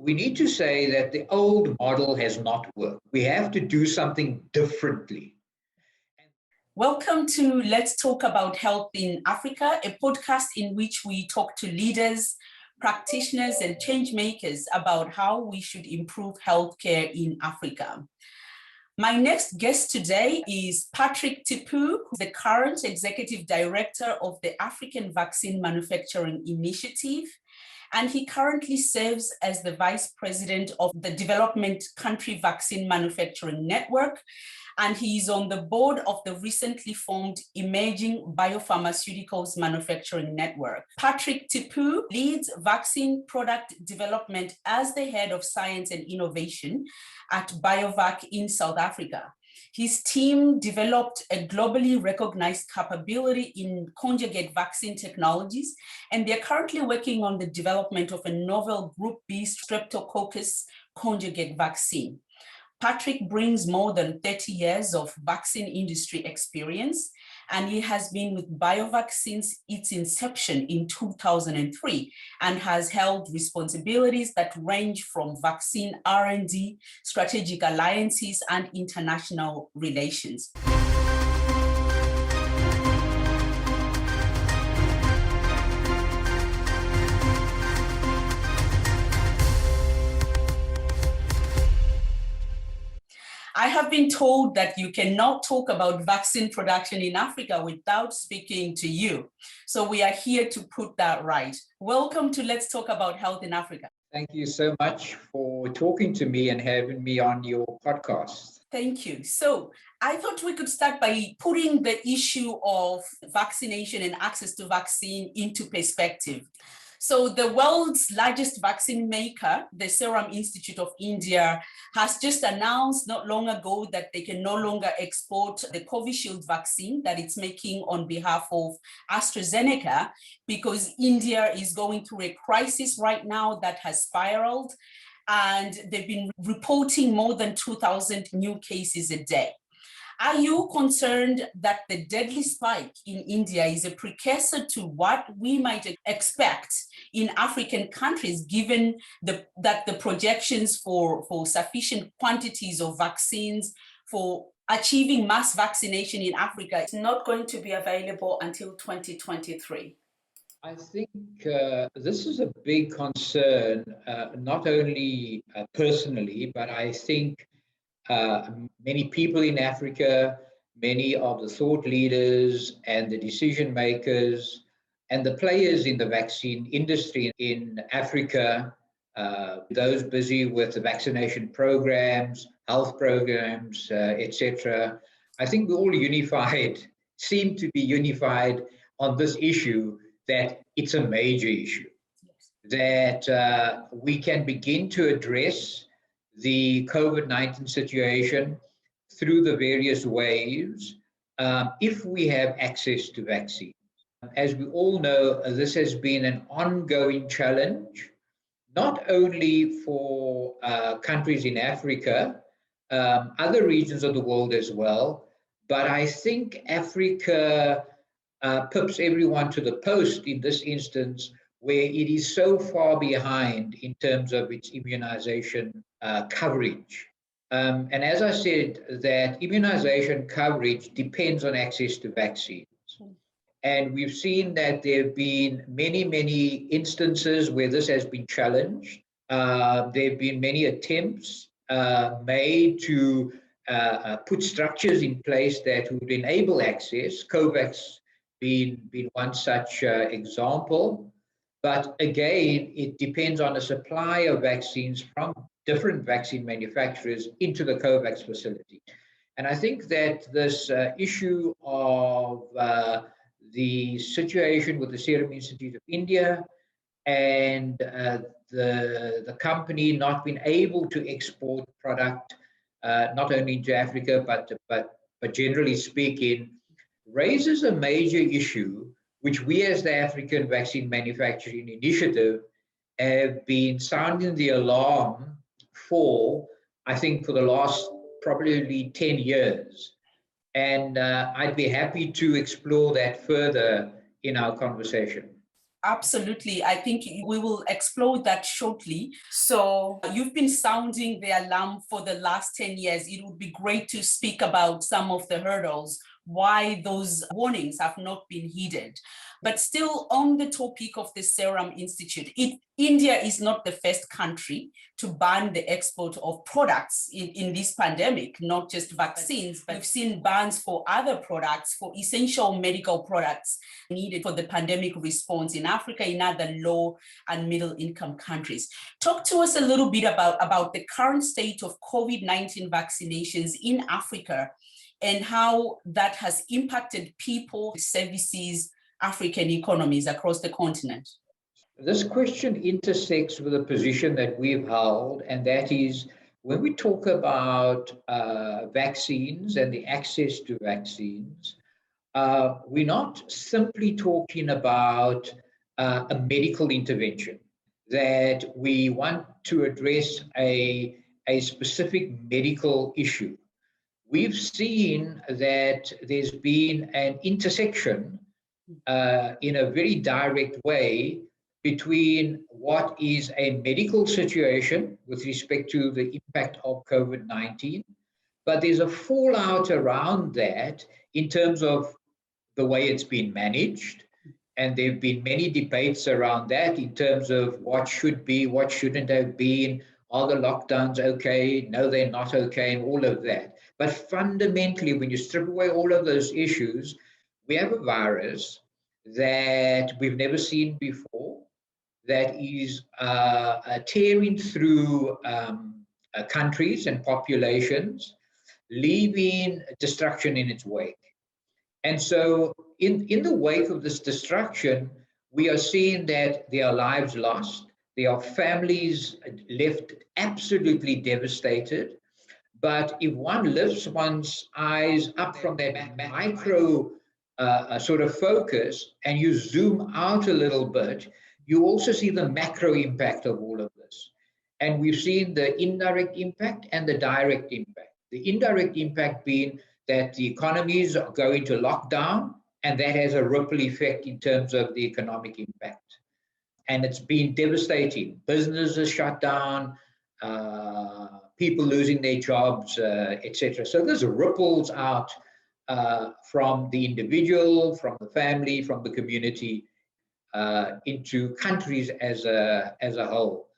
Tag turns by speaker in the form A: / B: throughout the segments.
A: we need to say that the old model has not worked. We have to do something differently.
B: Welcome to Let's Talk About Health in Africa, a podcast in which we talk to leaders, practitioners, and change makers about how we should improve healthcare in Africa. My next guest today is Patrick Tippoo, the current Executive Director of the African Vaccine Manufacturing Initiative, and he currently serves as the Vice President of the Development Country Vaccine Manufacturing Network, and he is on the board of the recently formed Emerging Biopharmaceuticals Manufacturing Network. Patrick Tippoo leads vaccine product development as the Head of Science and Innovation at Biovac in South Africa. His team developed a globally recognized capability in conjugate vaccine technologies, and they're currently working on the development of a novel Group B streptococcus conjugate vaccine. Patrick brings more than 30 years of vaccine industry experience, and he has been with Biovac since its inception in 2003 and has held responsibilities that range from vaccine R&D, strategic alliances, and international relations. I have been told that you cannot talk about vaccine production in Africa without speaking to you. So we are here to put that right. Welcome to Let's Talk About Health in Africa.
A: Thank you so much for talking to me and having me on your podcast.
B: Thank you. So I thought we could start by putting the issue of vaccination and access to vaccine into perspective. So the world's largest vaccine maker, the Serum Institute of India, has just announced not long ago that they can no longer export the Covishield vaccine that it's making on behalf of AstraZeneca because India is going through a crisis right now that has spiraled, and they've been reporting more than 2,000 new cases a day. Are you concerned that the deadly spike in India is a precursor to what we might expect in African countries, given that the projections for sufficient quantities of vaccines for achieving mass vaccination in Africa is not going to be available until 2023?
A: I think this is a big concern, not only personally, but I think many people in Africa, many of the thought leaders and the decision makers and the players in the vaccine industry in Africa, those busy with the vaccination programs, health programs, etc. I think we're all unified, seem to be unified on this issue, that it's a major issue, that we can begin to address the COVID-19 situation through the various waves if we have access to vaccines. As we all know, this has been an ongoing challenge, not only for countries in Africa, other regions of the world as well, but I think Africa pips everyone to the post in this instance, where it is so far behind in terms of its immunization coverage. And as I said, that immunization coverage depends on access to vaccines. And we've seen that there have been many, many instances where this has been challenged. There have been many attempts made to put structures in place that would enable access, COVAX being one such example. But again, it depends on the supply of vaccines from different vaccine manufacturers into the COVAX facility. And I think that this issue of the situation with the Serum Institute of India and the company not being able to export product, not only into Africa, but generally speaking, raises a major issue, which we as the African Vaccine Manufacturing Initiative have been sounding the alarm for, I think, for the last probably 10 years. And I'd be happy to explore that further in our conversation.
B: Absolutely. I think we will explore that shortly. So you've been sounding the alarm for the last 10 years. It would be great to speak about some of the hurdles, why those warnings have not been heeded. But still on the topic of the Serum Institute, India is not the first country to ban the export of products in this pandemic, not just vaccines, but we've seen bans for other products, for essential medical products needed for the pandemic response in Africa, in other low and middle income countries. Talk to us a little bit about the current state of COVID-19 vaccinations in Africa and how that has impacted people, services, African economies across the continent.
A: This question intersects with a position that we've held, and that is when we talk about vaccines and the access to vaccines, we're not simply talking about a medical intervention, that we want to address a specific medical issue. We've seen that there's been an intersection in a very direct way between what is a medical situation with respect to the impact of COVID-19, but there's a fallout around that in terms of the way it's been managed. And there have been many debates around that in terms of what should be, what shouldn't have been, are the lockdowns okay? No, they're not okay, and all of that. But fundamentally, when you strip away all of those issues, we have a virus that we've never seen before, that is tearing through countries and populations, leaving destruction in its wake. And so in the wake of this destruction, we are seeing that there are lives lost, there are families left absolutely devastated. But if one lifts one's eyes up from that micro sort of focus and you zoom out a little bit, you also see the macro impact of all of this. And we've seen the indirect impact and the direct impact. The indirect impact being that the economies go into lockdown, and that has a ripple effect in terms of the economic impact. And it's been devastating. Businesses shut down, people losing their jobs, etc. So there's ripples out from the individual, from the family, from the community, into countries as a whole.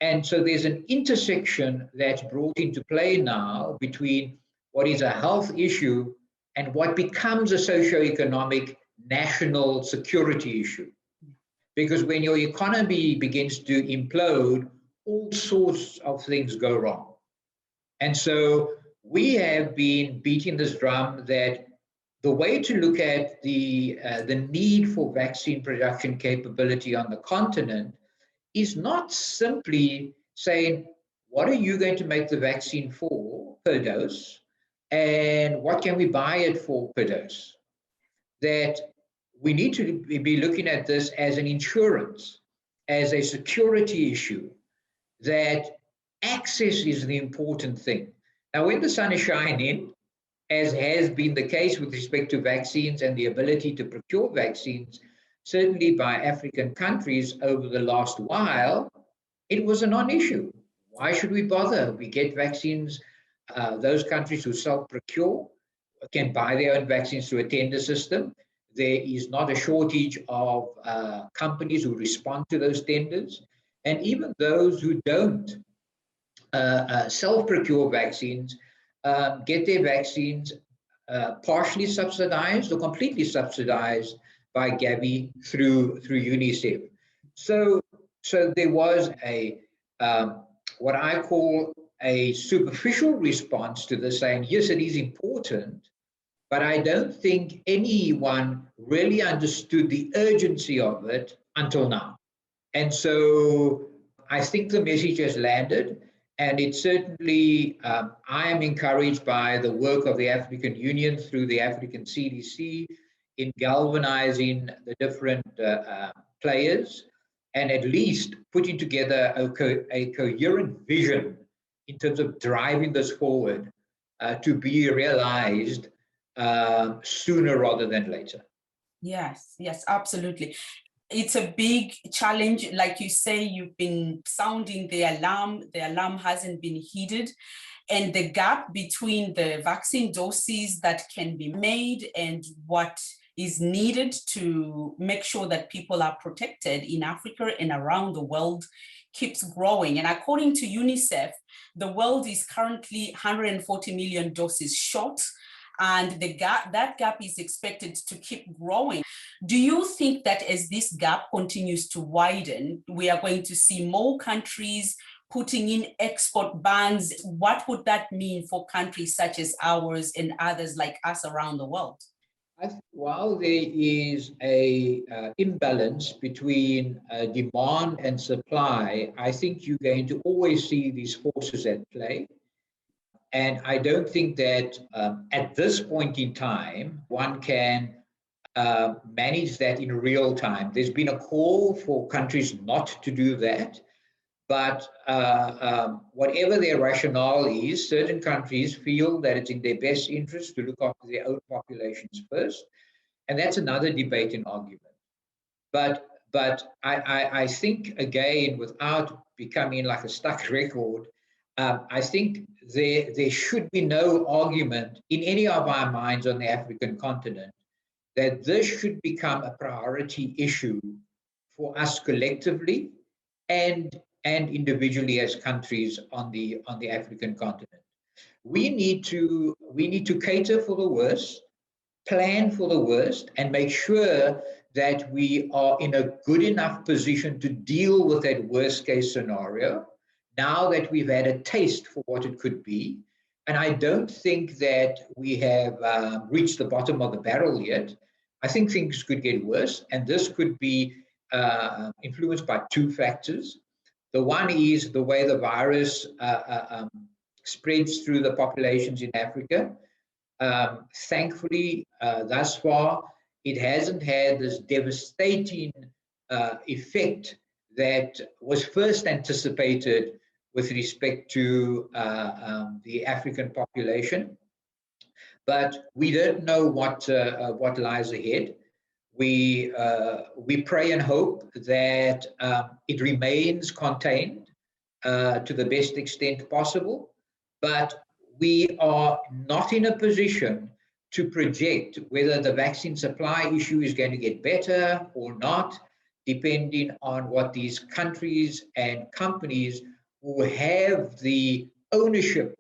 A: And so there's an intersection that's brought into play now between what is a health issue and what becomes a socioeconomic national security issue. Because when your economy begins to implode, all sorts of things go wrong. And so we have been beating this drum that the way to look at the need for vaccine production capability on the continent is not simply saying, what are you going to make the vaccine for per dose? And what can we buy it for per dose? That we need to be looking at this as an insurance, as a security issue, that access is the important thing. Now, when the sun is shining, as has been the case with respect to vaccines and the ability to procure vaccines, certainly by African countries over the last while, it was a non-issue. Why should we bother? We get vaccines. Those countries who self-procure can buy their own vaccines through a tender system. There is not a shortage of companies who respond to those tenders. And even those who don't self-procure vaccines get their vaccines partially subsidized or completely subsidized by GAVI through UNICEF. So there was a what I call a superficial response to this, saying, yes, it is important, but I don't think anyone really understood the urgency of it until now. And so I think the message has landed, and it certainly, I am encouraged by the work of the African Union through the African CDC in galvanizing the different players and at least putting together a coherent vision in terms of driving this forward to be realized sooner rather than later.
B: Yes, absolutely. It's a big challenge. Like you say, you've been sounding the alarm. The alarm hasn't been heeded. And the gap between the vaccine doses that can be made and what is needed to make sure that people are protected in Africa and around the world keeps growing. And according to UNICEF, the world is currently 140 million doses short, and that gap is expected to keep growing. Do you think that as this gap continues to widen, we are going to see more countries putting in export bans? What would that mean for countries such as ours and others like us around the world?
A: While there is a imbalance between demand and supply, I think you're going to always see these forces at play. And I don't think that at this point in time, one can manage that in real time. There's been a call for countries not to do that. But whatever their rationale is, certain countries feel that it's in their best interest to look after their own populations first. And that's another debate and argument. But I think, again, without becoming like a stuck record, I think there should be no argument in any of our minds on the African continent that this should become a priority issue for us collectively and individually as countries on the African continent. We need to cater for the worst, plan for the worst, and make sure that we are in a good enough position to deal with that worst case scenario now that we've had a taste for what it could be. And I don't think that we have reached the bottom of the barrel yet. I think things could get worse, and this could be influenced by two factors. The one is the way the virus spreads through the populations in Africa. Thankfully, thus far, it hasn't had this devastating effect that was first anticipated with respect to the African population. But we don't know what lies ahead. We pray and hope that it remains contained to the best extent possible, but we are not in a position to project whether the vaccine supply issue is going to get better or not, depending on what these countries and companies who have the ownership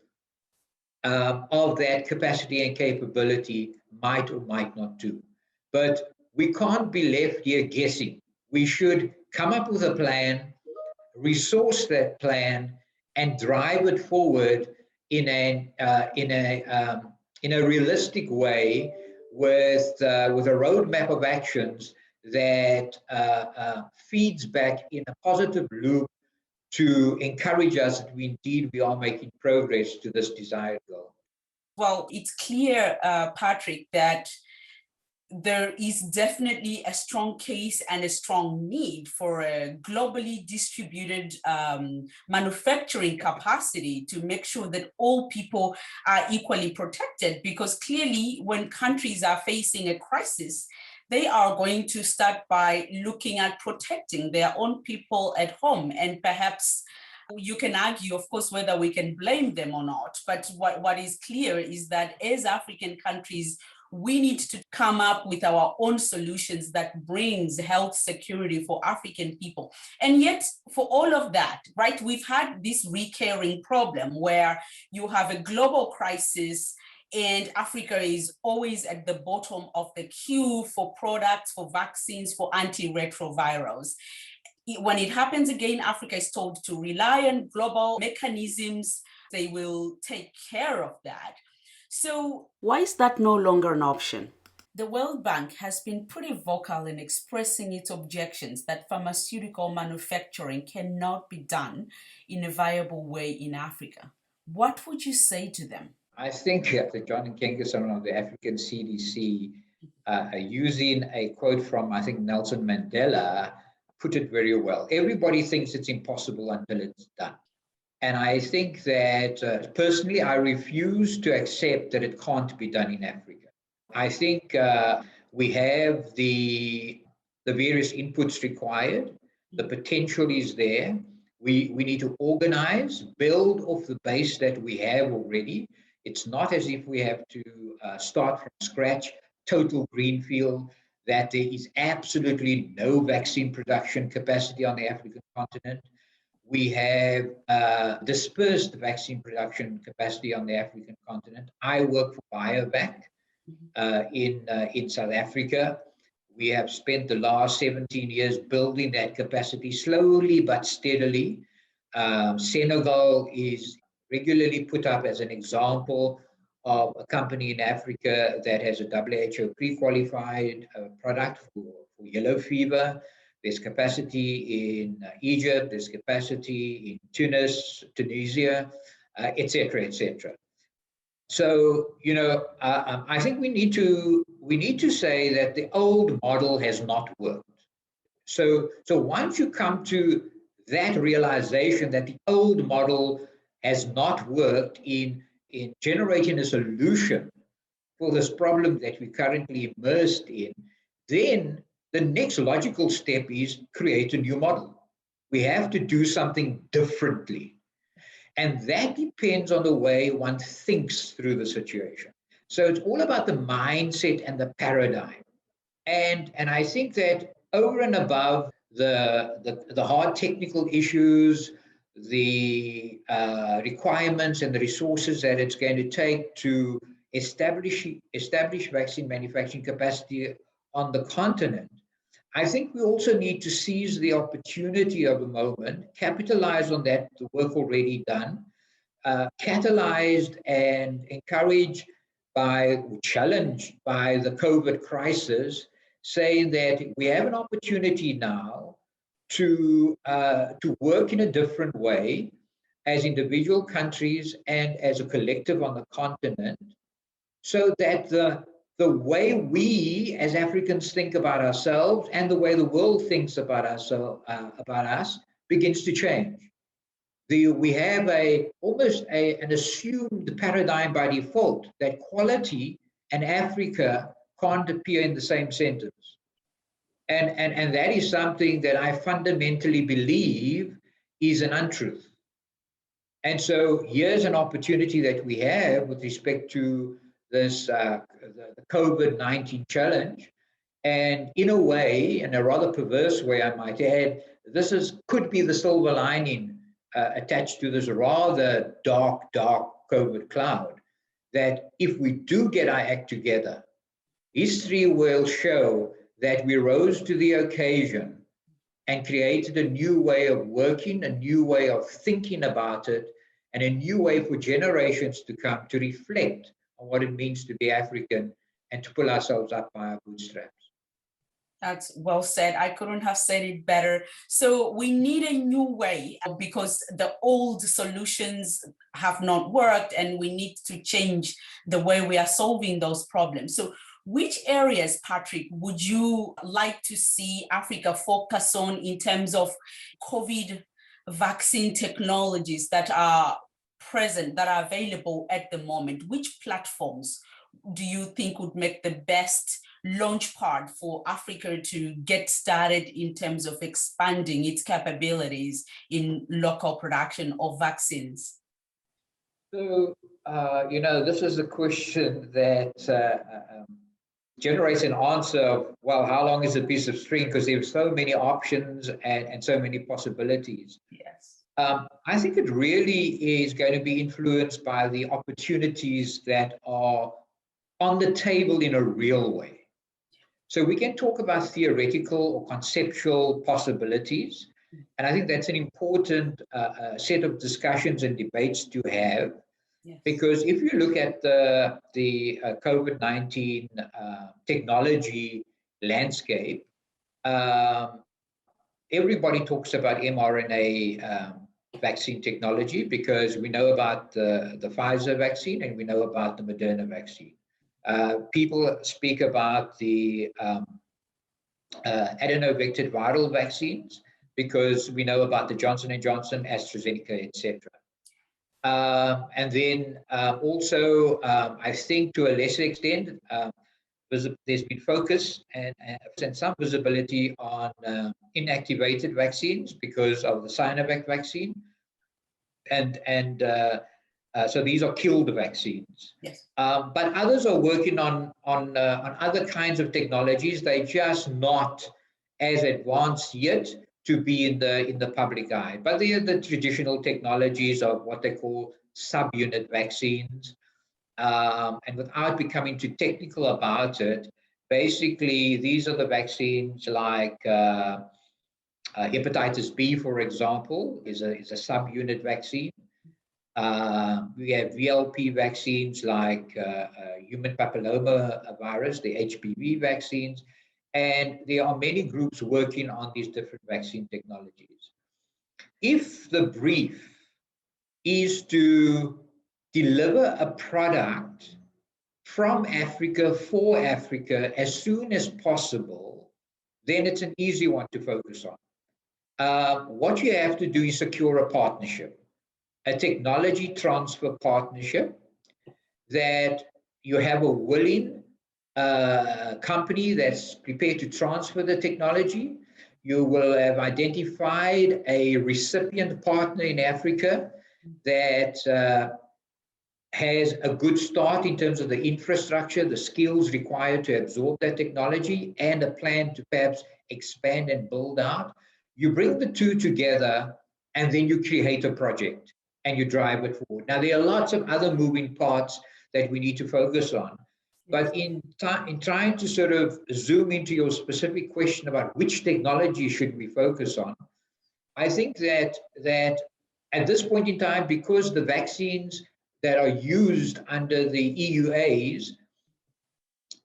A: of that capacity and capability might or might not do. But we can't be left here guessing. We should come up with a plan, resource that plan, and drive it forward in a realistic way with a roadmap of actions that feeds back in a positive loop to encourage us that we are making progress to this desired goal.
B: Well, it's clear, Patrick, that there is definitely a strong case and a strong need for a globally distributed manufacturing capacity to make sure that all people are equally protected, because clearly when countries are facing a crisis, they are going to start by looking at protecting their own people at home. And perhaps you can argue, of course, whether we can blame them or not. But what is clear is that as African countries, we need to come up with our own solutions that brings health security for African people. And yet, for all of that, right, we've had this recurring problem where you have a global crisis and Africa is always at the bottom of the queue for products, for vaccines, for antiretrovirals. When it happens again, Africa is told to rely on global mechanisms. They will take care of that. So why is that no longer an option? The World Bank has been pretty vocal in expressing its objections that pharmaceutical manufacturing cannot be done in a viable way in Africa. What would you say to them?
A: I think that John Nkengasong of the African CDC, using a quote from, I think, Nelson Mandela, put it very well. Everybody thinks it's impossible until it's done. And I think that personally, I refuse to accept that it can't be done in Africa. I think we have the the various inputs required. The potential is there. We need to organize, build off the base that we have already. It's not as if we have to start from scratch, total greenfield, that there is absolutely no vaccine production capacity on the African continent. We have dispersed vaccine production capacity on the African continent. I work for Biovac in South Africa. We have spent the last 17 years building that capacity slowly but steadily. Senegal is regularly put up as an example of a company in Africa that has a WHO pre-qualified product for yellow fever. There's capacity in Egypt, there's capacity in Tunis, Tunisia, et cetera, et cetera. So, I think we need to say that the old model has not worked. So once you come to that realization that the old model has not worked in generating a solution for this problem that we're currently immersed in, then the next logical step is create a new model. We have to do something differently. And that depends on the way one thinks through the situation. So it's all about the mindset and the paradigm. And I think that over and above the hard technical issues, the requirements and the resources that it's going to take to establish vaccine manufacturing capacity on the continent, I think we also need to seize the opportunity of the moment, capitalize on that, the work already done, catalyzed and encouraged challenged by the COVID crisis, saying that we have an opportunity now to work in a different way as individual countries and as a collective on the continent, so that the way we as Africans think about ourselves and the way the world thinks about us begins to change. We have almost an assumed paradigm by default that quality and Africa can't appear in the same sentence. And that is something that I fundamentally believe is an untruth. And so here's an opportunity that we have with respect to this the COVID-19 challenge. And in a way, in a rather perverse way, I might add, could be the silver lining attached to this rather dark COVID cloud, that if we do get our act together, history will show that we rose to the occasion and created a new way of working, a new way of thinking about it, and a new way for generations to come to reflect on what it means to be African and to pull ourselves up by our bootstraps.
B: That's well said. I couldn't have said it better. So we need a new way because the old solutions have not worked, and we need to change the way we are solving those problems. So which areas, Patrick, would you like to see Africa focus on in terms of COVID vaccine technologies that are present, that are available at the moment? Which platforms do you think would make the best launch pad for Africa to get started in terms of expanding its capabilities in local production of vaccines?
A: So, this is a question that generates an answer of, well, how long is a piece of string? Because there are so many options and so many possibilities.
B: Yes.
A: I think it really is going to be influenced by the opportunities that are on the table in a real way. So we can talk about theoretical or conceptual possibilities, and I think that's an important set of discussions and debates to have. Yes. Because if you look at the COVID-19 technology landscape, everybody talks about mRNA vaccine technology because we know about the Pfizer vaccine and we know about the Moderna vaccine. People speak about the adeno-vectored viral vaccines because we know about the Johnson & Johnson, AstraZeneca, etc. And then also, I think to a lesser extent, there's been focus and some visibility on inactivated vaccines because of the Sinovac vaccine, so these are killed vaccines.
B: Yes.
A: But others are working on other kinds of technologies. They're just not as advanced yet to be in the public eye. But they are the traditional technologies of what they call subunit vaccines. And without becoming too technical about it, basically these are the vaccines like hepatitis B, for example, is a subunit vaccine. We have VLP vaccines like human papilloma virus, the HPV vaccines, and there are many groups working on these different vaccine technologies. If the brief is to deliver a product from Africa for Africa as soon as possible, then it's an easy one to focus on. What you have to do is secure a partnership, a technology transfer partnership, that you have a willing company that's prepared to transfer the technology. You will have identified a recipient partner in Africa that has a good start in terms of the infrastructure, the skills required to absorb that technology, and a plan to perhaps expand and build out. You bring the two together, and then you create a project and you drive it forward. Now, there are lots of other moving parts that we need to focus on. But in trying to sort of zoom into your specific question about which technology should we focus on, I think that at this point in time, because the vaccines that are used under the EUAs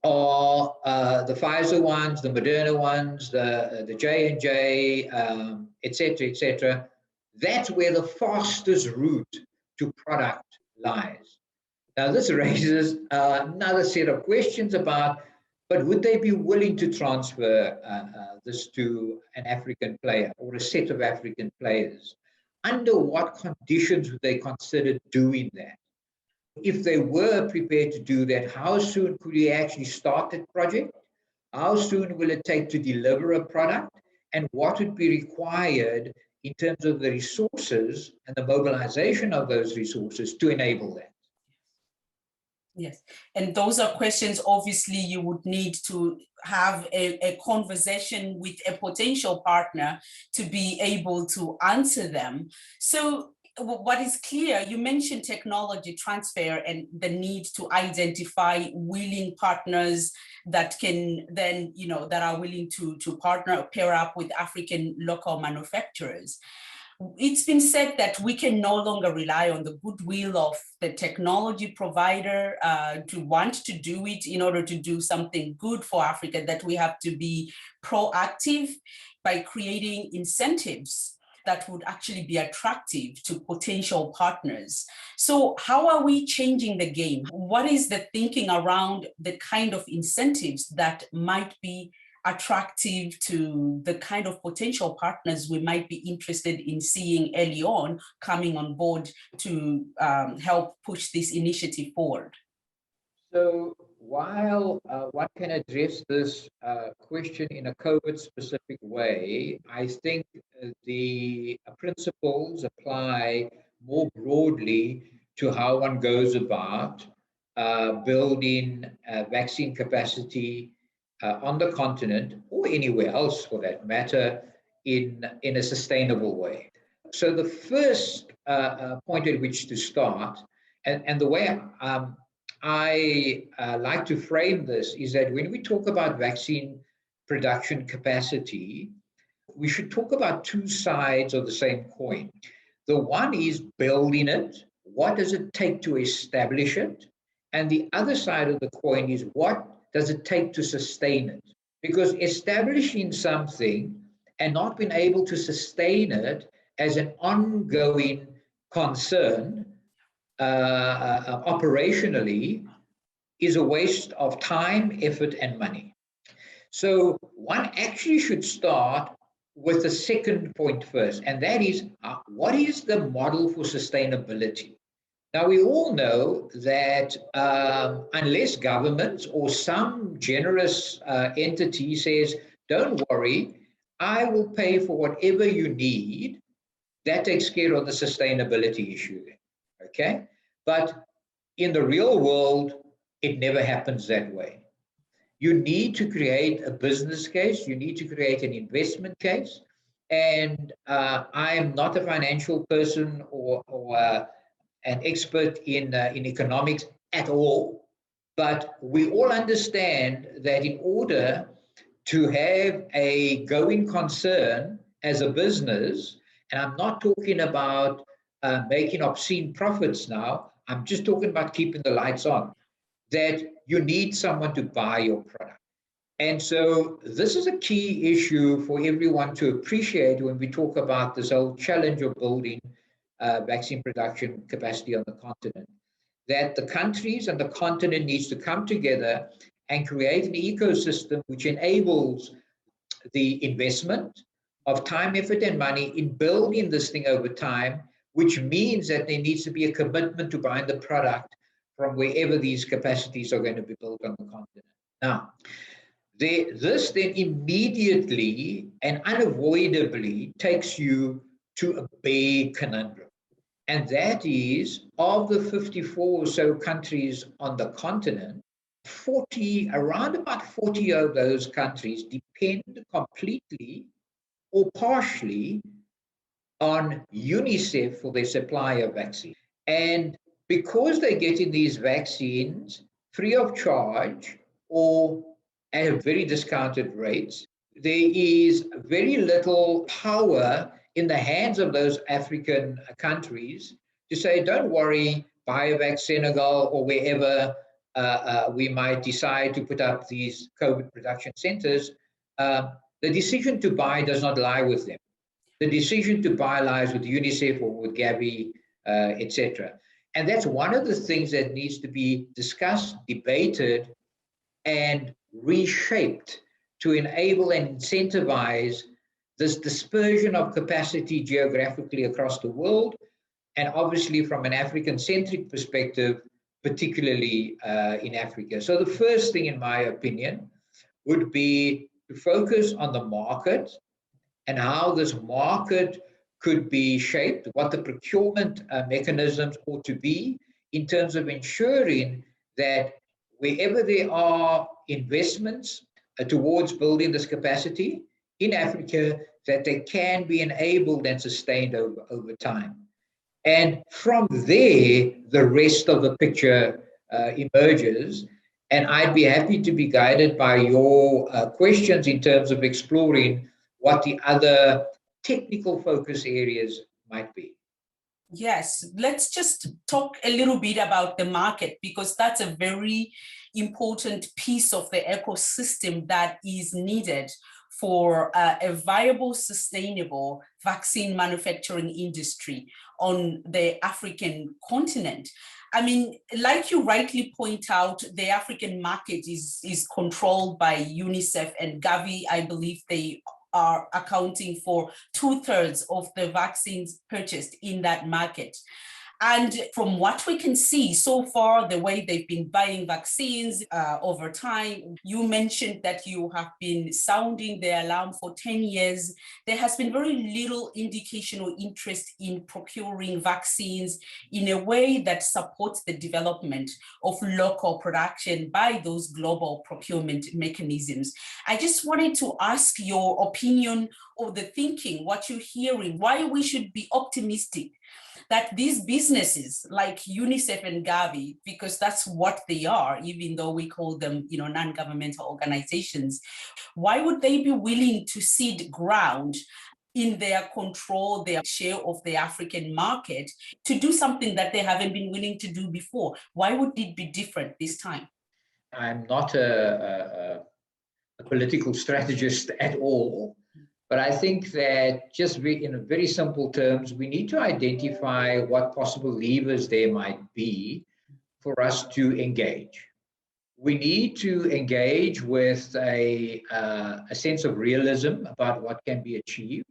A: are the Pfizer ones, the Moderna ones, the J&J, et cetera, that's where the fastest route to product lies. Now, this raises another set of questions about, but would they be willing to transfer this to an African player or a set of African players? Under what conditions would they consider doing that? If they were prepared to do that, how soon could we actually start that project? How soon will it take to deliver a product? And what would be required in terms of the resources and the mobilization of those resources to enable that?
B: Yes, and those are questions obviously you would need to have a conversation with a potential partner to be able to answer them. So what is clear, you mentioned technology transfer and the need to identify willing partners that can then, that are willing to pair up with African local manufacturers. It's been said that we can no longer rely on the goodwill of the technology provider to want to do it in order to do something good for Africa, that we have to be proactive by creating incentives that would actually be attractive to potential partners. So how are we changing the game? What is the thinking around the kind of incentives that might be attractive to the kind of potential partners we might be interested in seeing early on coming on board to help push this initiative forward?
A: So while one can address this question in a COVID-specific way, I think the principles apply more broadly to how one goes about building vaccine capacity on the continent or anywhere else for that matter in a sustainable way. So the first point at which to start, and the way I like to frame this is that when we talk about vaccine production capacity, we should talk about two sides of the same coin. The one is building it. What does it take to establish it? And the other side of the coin is what does it take to sustain it? Because establishing something and not being able to sustain it as an ongoing concern operationally is a waste of time, effort, and money. So one actually should start with the second point first, and that is what is the model for sustainability? Now, we all know that unless governments or some generous entity says, don't worry, I will pay for whatever you need, that takes care of the sustainability issue, okay? But in the real world, it never happens that way. You need to create a business case, you need to create an investment case, and I am not a financial person or an expert in economics at all, but we all understand that in order to have a going concern as a business, and I'm not talking about making obscene profits now, I'm just talking about keeping the lights on, that you need someone to buy your product. And so this is a key issue for everyone to appreciate when we talk about this whole challenge of building vaccine production capacity on the continent, that the countries and the continent needs to come together and create an ecosystem which enables the investment of time, effort, and money in building this thing over time, which means that there needs to be a commitment to buying the product from wherever these capacities are going to be built on the continent. Now, this then immediately and unavoidably takes you to a big conundrum. And that is, of the 54 or so countries on the continent, around about 40 of those countries depend completely or partially on UNICEF for their supply of vaccines. And because they're getting these vaccines free of charge or at very discounted rates, there is very little power in the hands of those African countries to say, don't worry, Biovac, Senegal, or wherever we might decide to put up these COVID production centers. The decision to buy does not lie with them. The decision to buy lies with UNICEF or with GAVI, etc. And that's one of the things that needs to be discussed, debated, and reshaped to enable and incentivize this dispersion of capacity geographically across the world, and obviously from an African-centric perspective, particularly in Africa. So the first thing, in my opinion, would be to focus on the market and how this market could be shaped, what the procurement mechanisms ought to be in terms of ensuring that wherever there are investments towards building this capacity in Africa, that they can be enabled and sustained over time. And from there, the rest of the picture emerges. And I'd be happy to be guided by your questions in terms of exploring what the other technical focus areas might be.
B: Yes, let's just talk a little bit about the market, because that's a very important piece of the ecosystem that is needed for a viable, sustainable vaccine manufacturing industry on the African continent. I mean, like you rightly point out, the African market is controlled by UNICEF and GAVI. I believe they are accounting for 2/3 of the vaccines purchased in that market. And from what we can see so far, the way they've been buying vaccines over time, you mentioned that you have been sounding the alarm for 10 years. There has been very little indication or interest in procuring vaccines in a way that supports the development of local production by those global procurement mechanisms. I just wanted to ask your opinion of the thinking, what you're hearing, why we should be optimistic that these businesses like UNICEF and GAVI, because that's what they are, even though we call them, non-governmental organizations, why would they be willing to cede ground in their control, their share of the African market, to do something that they haven't been willing to do before? Why would it be different this time?
A: I'm not a political strategist at all. But I think that just in very simple terms, we need to identify what possible levers there might be for us to engage. We need to engage with a sense of realism about what can be achieved,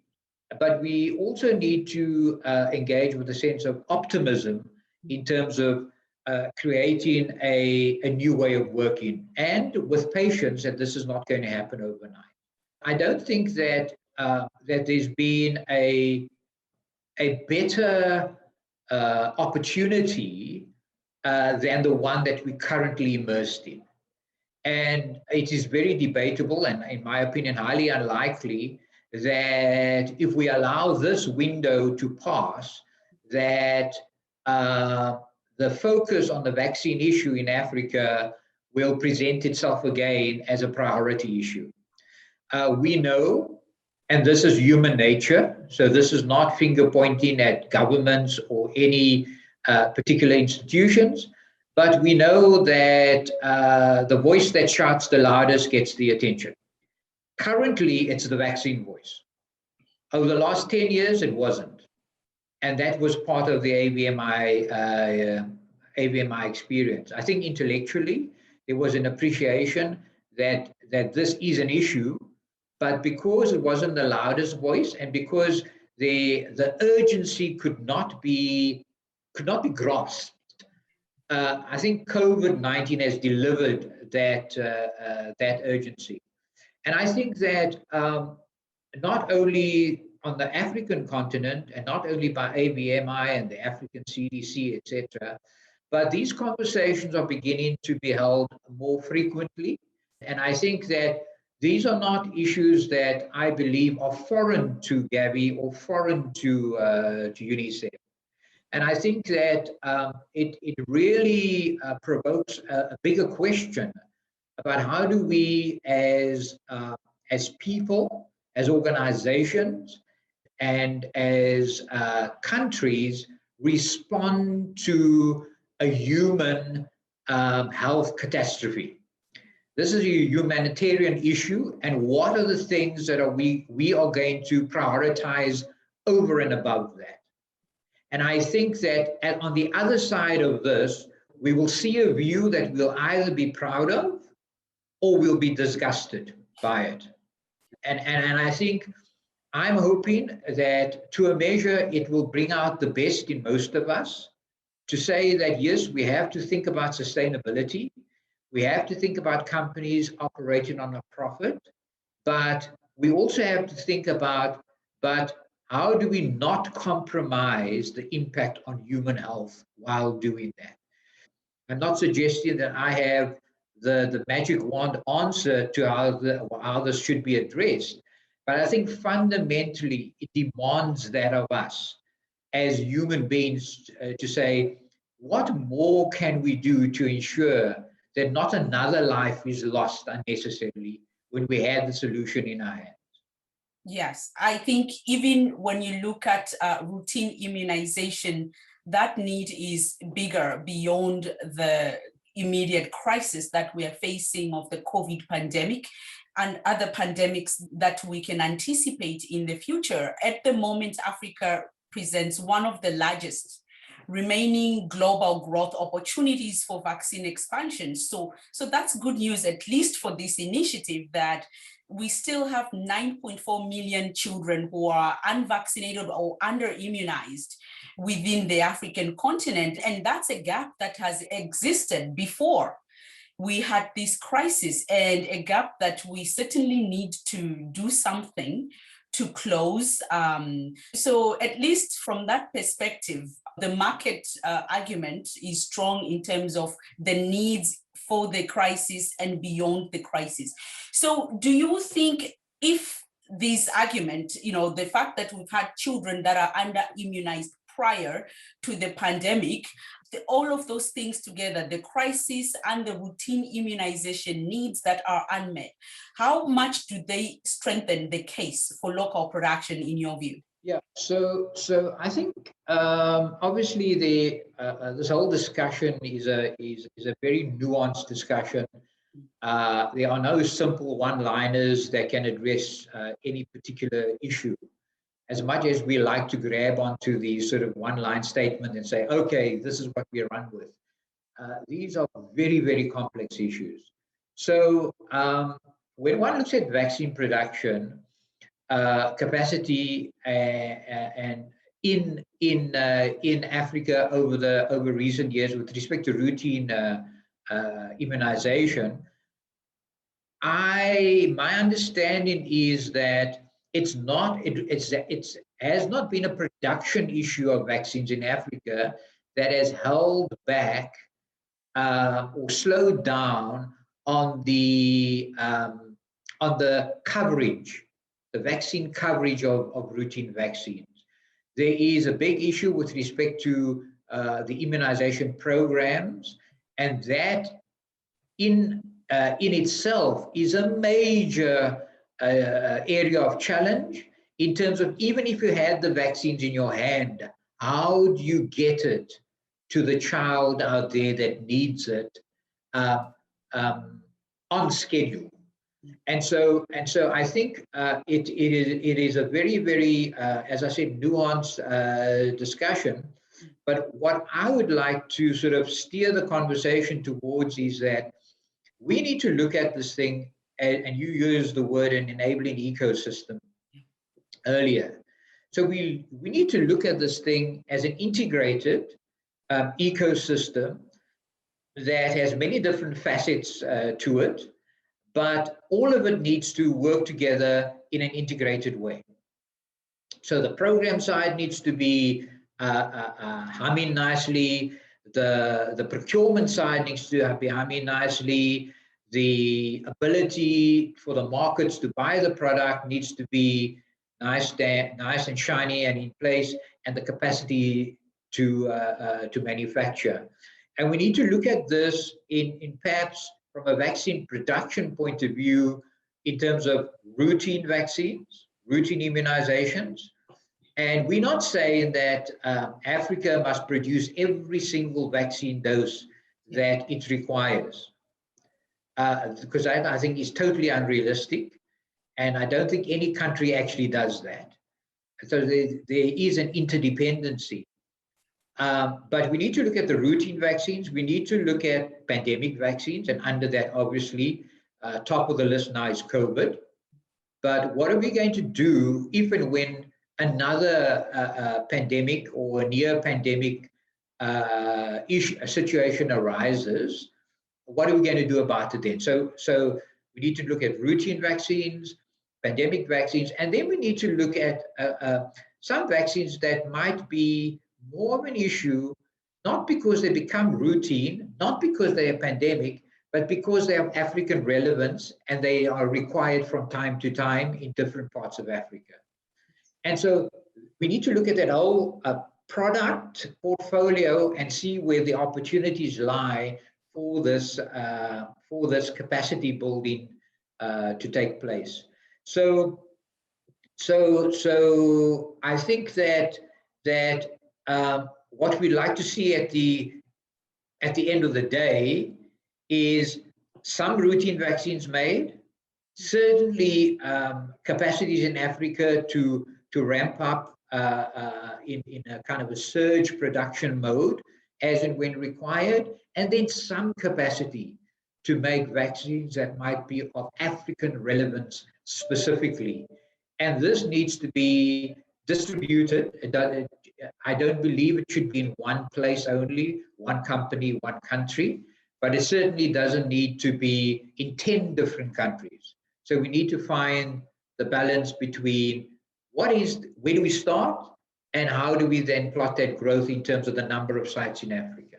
A: but we also need to engage with a sense of optimism in terms of creating a new way of working, and with patience that this is not going to happen overnight. I don't think that that there's been a better opportunity than the one that we're currently immersed in. And it is very debatable, and in my opinion, highly unlikely that if we allow this window to pass, that the focus on the vaccine issue in Africa will present itself again as a priority issue. We know, and this is human nature, so this is not finger pointing at governments or any particular institutions, but we know that the voice that shouts the loudest gets the attention. Currently, it's the vaccine voice. Over the last 10 years, it wasn't. And that was part of the AVMI experience. I think intellectually, there was an appreciation that this is an issue, but because it wasn't the loudest voice and because the urgency could not be grasped, I think COVID-19 has delivered that urgency. And I think that not only on the African continent and not only by AVMI and the African CDC, etc., but these conversations are beginning to be held more frequently. And I think that these are not issues that I believe are foreign to GAVI or foreign to UNICEF. And I think that it really provokes a bigger question about how do we as people, as organizations, and as countries respond to a human health catastrophe. This is a humanitarian issue, and what are the things that we are going to prioritize over and above that? And I think that on the other side of this, we will see a view that we'll either be proud of or we'll be disgusted by it. And I think I'm hoping that to a measure, it will bring out the best in most of us to say that, yes, we have to think about sustainability. We have to think about companies operating on a profit, but we also have to think about, but how do we not compromise the impact on human health while doing that? I'm not suggesting that I have the magic wand answer to how this should be addressed, but I think fundamentally it demands that of us as human beings to say, what more can we do to ensure that not another life is lost unnecessarily when we have the solution in our hands?
B: Yes, I think even when you look at routine immunization, that need is bigger beyond the immediate crisis that we are facing of the COVID pandemic and other pandemics that we can anticipate in the future. At the moment, Africa presents one of the largest remaining global growth opportunities for vaccine expansion. So that's good news, at least for this initiative, that we still have 9.4 million children who are unvaccinated or under-immunized within the African continent. And that's a gap that has existed before we had this crisis, and a gap that we certainly need to do something to close. So at least from that perspective, the market argument is strong in terms of the needs for the crisis and beyond the crisis. So do you think if this argument, the fact that we've had children that are under-immunized prior to the pandemic, all of those things together, the crisis and the routine immunization needs that are unmet, how much do they strengthen the case for local production in your view?
A: Yeah, so I think obviously this whole discussion is a very nuanced discussion. There are no simple one-liners that can address any particular issue. As much as we like to grab onto the sort of one-line statement and say, okay, this is what we run with. These are very, very complex issues. So when one looks at vaccine production, capacity and in in Africa over recent years with respect to routine immunization. My understanding is that it has not been a production issue of vaccines in Africa that has held back or slowed down on the coverage, the vaccine coverage of routine vaccines. There is a big issue with respect to the immunization programs, and that in itself is a major area of challenge in terms of, even if you had the vaccines in your hand, how do you get it to the child out there that needs it on schedule? And so I think it is a very, very, as I said, nuanced discussion. But what I would like to sort of steer the conversation towards is that we need to look at this thing, and you used the word an enabling ecosystem earlier. So we need to look at this thing as an integrated ecosystem that has many different facets to it, but all of it needs to work together in an integrated way. So the program side needs to be humming nicely. The procurement side needs to be humming nicely. The ability for the markets to buy the product needs to be nice and shiny and in place, and the capacity to manufacture. And we need to look at this in perhaps from a vaccine production point of view in terms of routine vaccines, routine immunizations. And we're not saying that Africa must produce every single vaccine dose that it requires, because I think it's totally unrealistic. And I don't think any country actually does that. So there is an interdependency. But we need to look at the routine vaccines. We need to look at pandemic vaccines. And under that, obviously, top of the list now is COVID. But what are we going to do if and when another pandemic or near pandemic situation arises? What are we going to do about it then? So we need to look at routine vaccines, pandemic vaccines, and then we need to look at some vaccines that might be more of an issue, not because they become routine, not because they are pandemic, but because they have African relevance and they are required from time to time in different parts of Africa. And so we need to look at that whole product portfolio and see where the opportunities lie for this capacity building to take place. So I think that what we'd like to see at the end of the day is some routine vaccines made, certainly capacities in Africa to ramp up in a kind of a surge production mode as and when required, and then some capacity to make vaccines that might be of African relevance specifically. And this needs to be distributed. I don't believe it should be in one place only, one company, one country, but it certainly doesn't need to be in 10 different countries. So we need to find the balance between where do we start, and how do we then plot that growth in terms of the number of sites in Africa?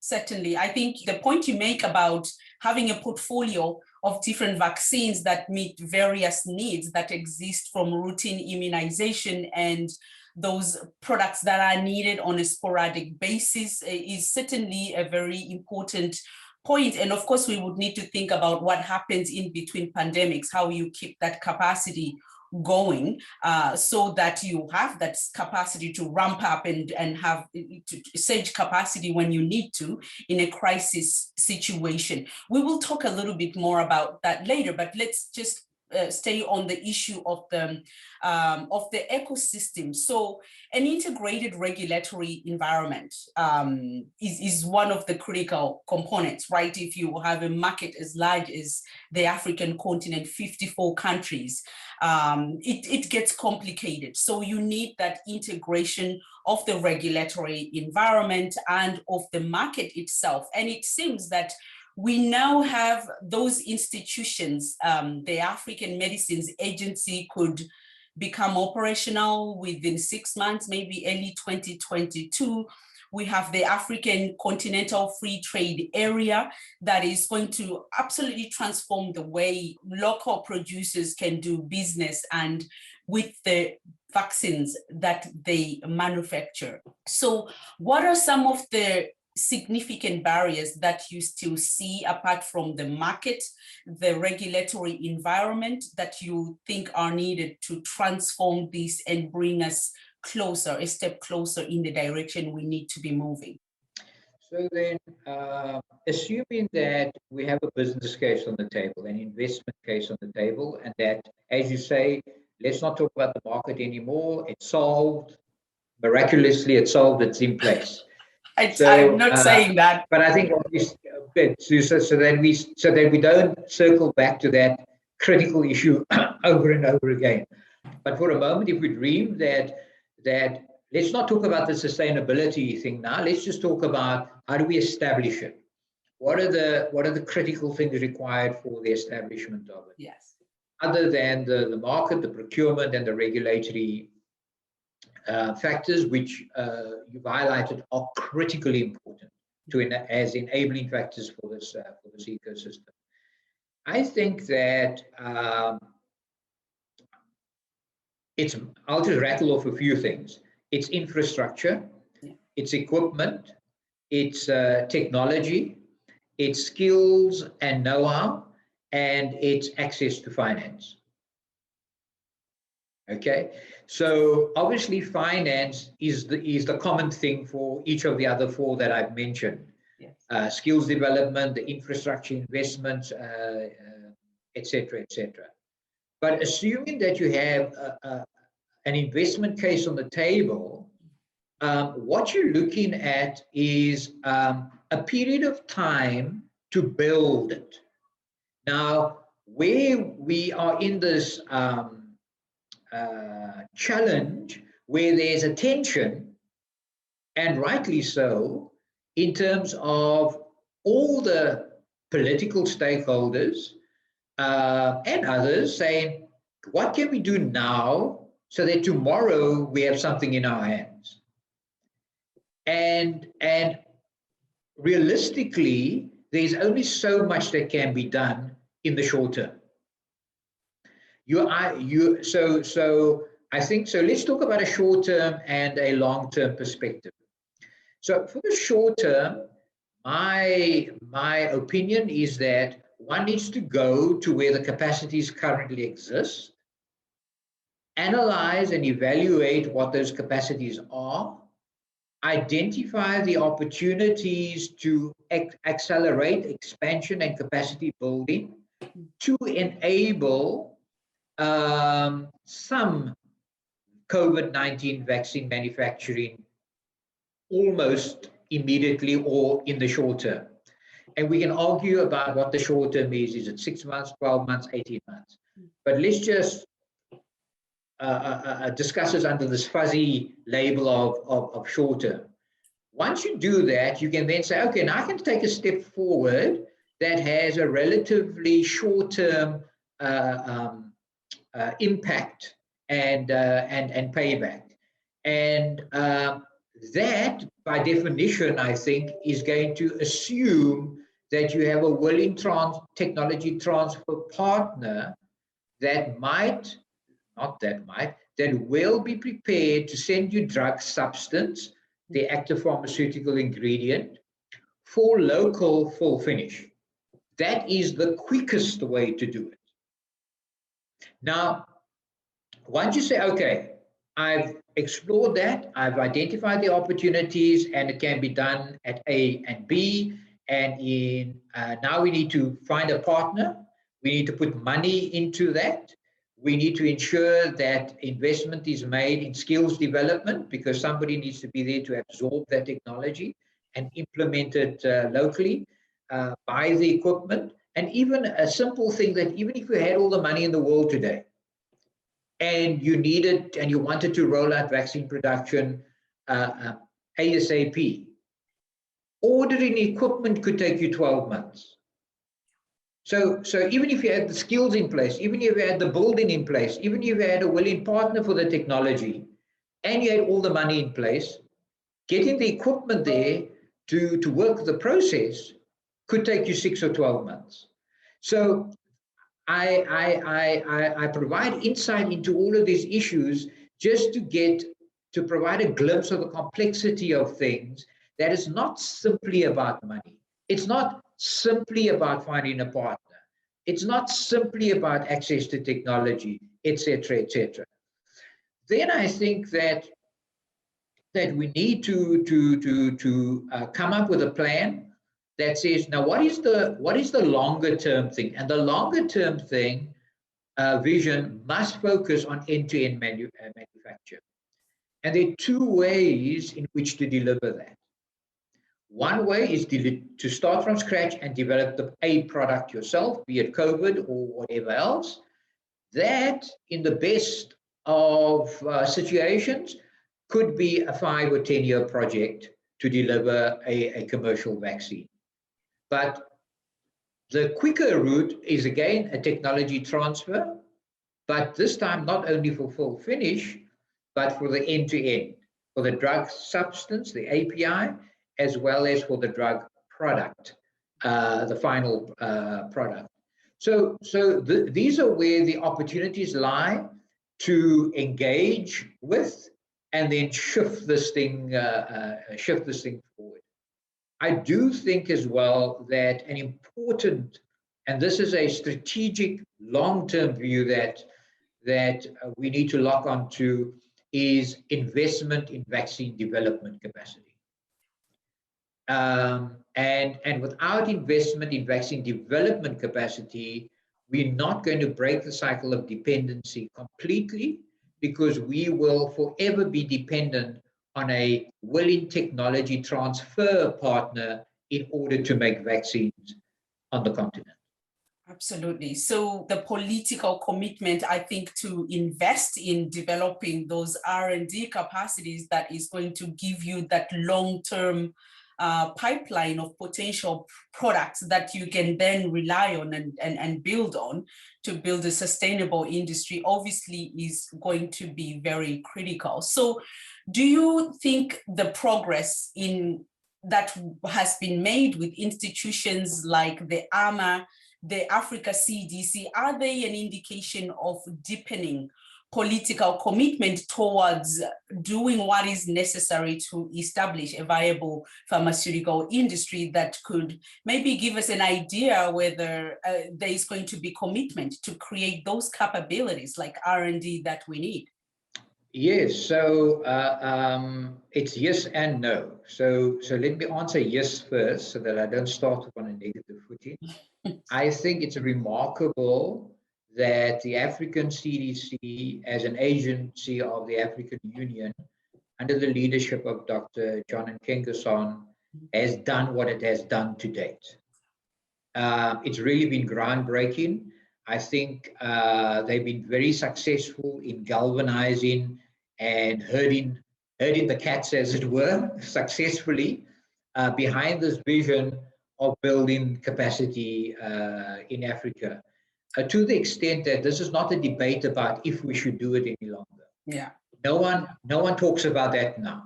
B: Certainly. I think the point you make about having a portfolio of different vaccines that meet various needs that exist, from routine immunization and those products that are needed on a sporadic basis, is certainly a very important point. And of course, we would need to think about what happens in between pandemics, how you keep that capacity going, so that you have that capacity to ramp up and have surge capacity when you need to in a crisis situation. We will talk a little bit more about that later, but let's just stay on the issue of the ecosystem. So an integrated regulatory environment is one of the critical components, right? If you have a market as large as the African continent, 54 countries, it gets complicated. So you need that integration of the regulatory environment and of the market itself. And it seems that we now have those institutions. The African Medicines Agency could become operational within 6 months, maybe early 2022. We have the African Continental Free Trade Area that is going to absolutely transform the way local producers can do business and with the vaccines that they manufacture. So what are some of the significant barriers that you still see apart from the market, the regulatory environment, that you think are needed to transform this and bring us closer, a step closer in the direction we need to be moving?
A: So then, assuming that we have a business case on the table, an investment case on the table, and that, as you say, let's not talk about the market anymore, it's solved, miraculously it's solved, it's in place.
B: I'm not saying that.
A: But I think so that we don't circle back to that critical issue over and over again. But for a moment, if we dream that let's not talk about the sustainability thing now, let's just talk about how do we establish it? What are the critical things required for the establishment of it?
B: Yes.
A: Other than the market, the procurement, and the regulatory factors which you've highlighted are critically important as enabling factors for this ecosystem. I think that I'll just rattle off a few things. It's infrastructure, it's equipment, it's technology, it's skills and know-how, and it's access to finance. Okay, so obviously finance is the common thing for each of the other four that I've mentioned. Yes. Skills development, the infrastructure investments, et cetera, But assuming that you have an investment case on the table, what you're looking at is a period of time to build it. Now, where we are in this challenge where there's a tension, and rightly so, in terms of all the political stakeholders and others saying, what can we do now so that tomorrow we have something in our hands? And realistically, there's only so much that can be done in the short term. So I think so. Let's talk about a short-term and a long-term perspective. So for the short term, my opinion is that one needs to go to where the capacities currently exist, analyze and evaluate what those capacities are, identify the opportunities to accelerate expansion and capacity building to enable some COVID-19 vaccine manufacturing almost immediately or in the short term. And we can argue about what the short term is. Is it 6 months, 12 months, 18 months? But let's just discuss this under this fuzzy label of short term. Once you do that, you can then say, okay, now I can take a step forward that has a relatively short term impact and payback. And that, by definition, I think, is going to assume that you have a willing technology transfer partner that will be prepared to send you drug substance, the active pharmaceutical ingredient, for local full finish. That is the quickest way to do it. Now, once you say, okay, I've explored that, I've identified the opportunities, and it can be done at A and B, and now we need to find a partner. We need to put money into that. We need to ensure that investment is made in skills development, because somebody needs to be there to absorb that technology and implement it locally, buy the equipment. And even a simple thing that even if you had all the money in the world today and you needed and you wanted to roll out vaccine production ASAP, ordering equipment could take you 12 months. So even if you had the skills in place, even if you had the building in place, even if you had a willing partner for the technology, and you had all the money in place, getting the equipment there to work the process could take you 6 or 12 months. So I provide insight into all of these issues just to provide a glimpse of the complexity of things, that is not simply about money. It's not simply about finding a partner. It's not simply about access to technology, etc., etc. Then I think that we need to come up with a plan that says, now what is the longer term thing? And the longer term thing vision must focus on end-to-end manufacture. And there are two ways in which to deliver that. One way is to start from scratch and develop a product yourself, be it COVID or whatever else. That, in the best of situations, could be a 5 or 10-year project to deliver a commercial vaccine. But the quicker route is, again, a technology transfer, but this time not only for full finish, but for the end-to-end, for the drug substance, the API, as well as for the drug product, the final product. So these are where the opportunities lie to engage with and then shift this thing forward. I do think as well that an important, and this is a strategic long-term view that we need to lock onto, is investment in vaccine development capacity. And without investment in vaccine development capacity, we're not going to break the cycle of dependency completely, because we will forever be dependent on a willing technology transfer partner in order to make vaccines on the continent.
B: Absolutely. So the political commitment, I think, to invest in developing those R&D capacities that is going to give you that long-term pipeline of potential products that you can then rely on and build on to build a sustainable industry, obviously is going to be very critical. So do you think the progress in that has been made with institutions like the AVMI, the Africa CDC, are they an indication of deepening political commitment towards doing what is necessary to establish a viable pharmaceutical industry that could maybe give us an idea whether there is going to be commitment to create those capabilities like R&D that we need?
A: Yes, so it's yes and no. So let me answer yes first, so that I don't start on a negative footing. I think it's remarkable that the African CDC, as an agency of the African Union, under the leadership of Dr. John Nkengasong, has done what it has done to date. It's really been groundbreaking. I think they've been very successful in galvanizing and herding the cats, as it were, successfully behind this vision of building capacity in Africa. To the extent that this is not a debate about if we should do it any longer.
B: Yeah.
A: No one talks about that now.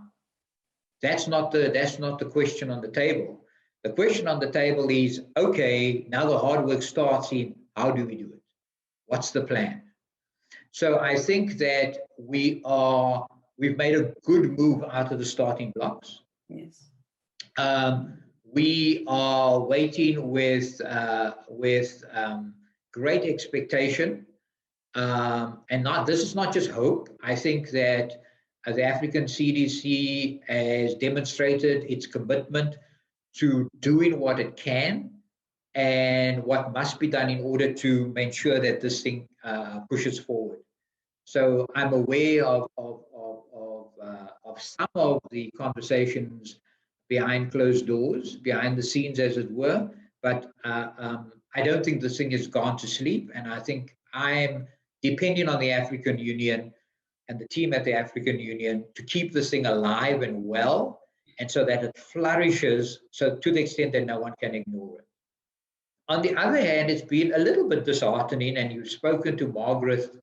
A: That's not the question on the table. The question on the table is, okay, now the hard work starts in how do we do it? What's the plan? So I think that we've made a good move out of the starting blocks.
B: Yes.
A: We are waiting with great expectation, and this is not just hope. I think that the African CDC has demonstrated its commitment to doing what it can and what must be done in order to make sure that this thing pushes forward. So I'm aware of some of the conversations behind closed doors, behind the scenes, as it were. But I don't think this thing has gone to sleep. And I think I'm depending on the African Union and the team at the African Union to keep this thing alive and well, and so that it flourishes, so to the extent that no one can ignore it. On the other hand, it's been a little bit disheartening, and you've spoken to Margaret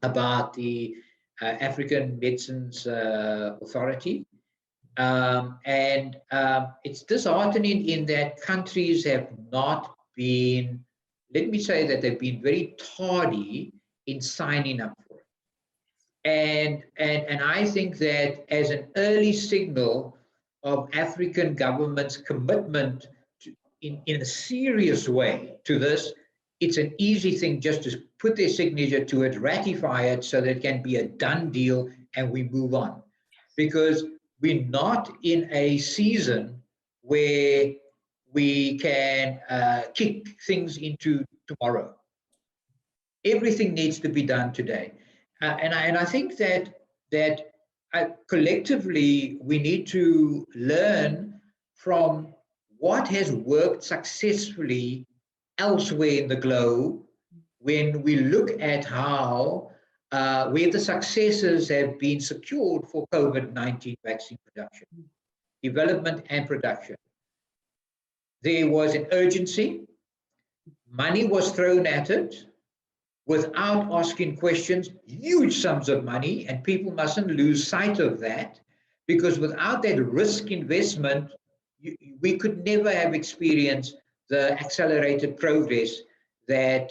A: about the African Medicines Authority. It's disheartening in that countries have not been, let me say that they've been very tardy in signing up for it. And I think that as an early signal of African governments' commitment to, in a serious way to this, it's an easy thing just to put their signature to it, ratify it so that it can be a done deal and we move on. Because we're not in a season where we can kick things into tomorrow. Everything needs to be done today. And I think that collectively we need to learn from what has worked successfully elsewhere in the globe when we look at how where the successes have been secured for COVID-19 vaccine production, development and production. There was an urgency, money was thrown at it without asking questions, huge sums of money, and people mustn't lose sight of that, because without that risk investment, we could never have experienced the accelerated progress that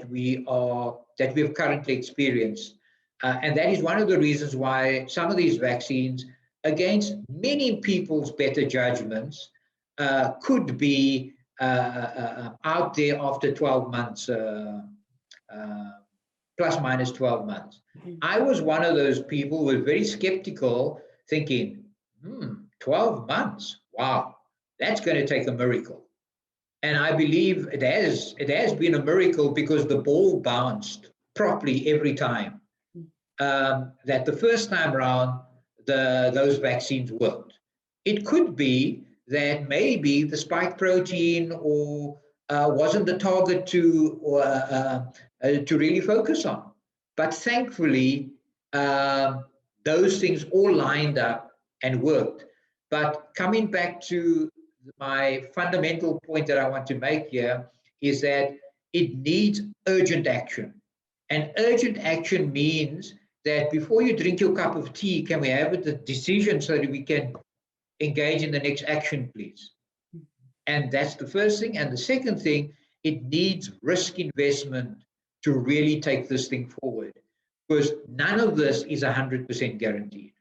A: we have currently experienced. And that is one of the reasons why some of these vaccines, against many people's better judgments, could be out there after 12 months, plus minus 12 months. I was one of those people who was very skeptical, thinking, 12 months, wow, that's going to take a miracle. And I believe it has been a miracle, because the ball bounced properly every time. That the first time around, those vaccines worked. It could be that maybe the spike protein or wasn't the target to really focus on. But thankfully, those things all lined up and worked. But coming back to my fundamental point that I want to make here is that it needs urgent action. And urgent action means that before you drink your cup of tea, can we have a decision so that we can engage in the next action, please? And that's the first thing. And the second thing, it needs risk investment to really take this thing forward, because none of this is 100% guaranteed.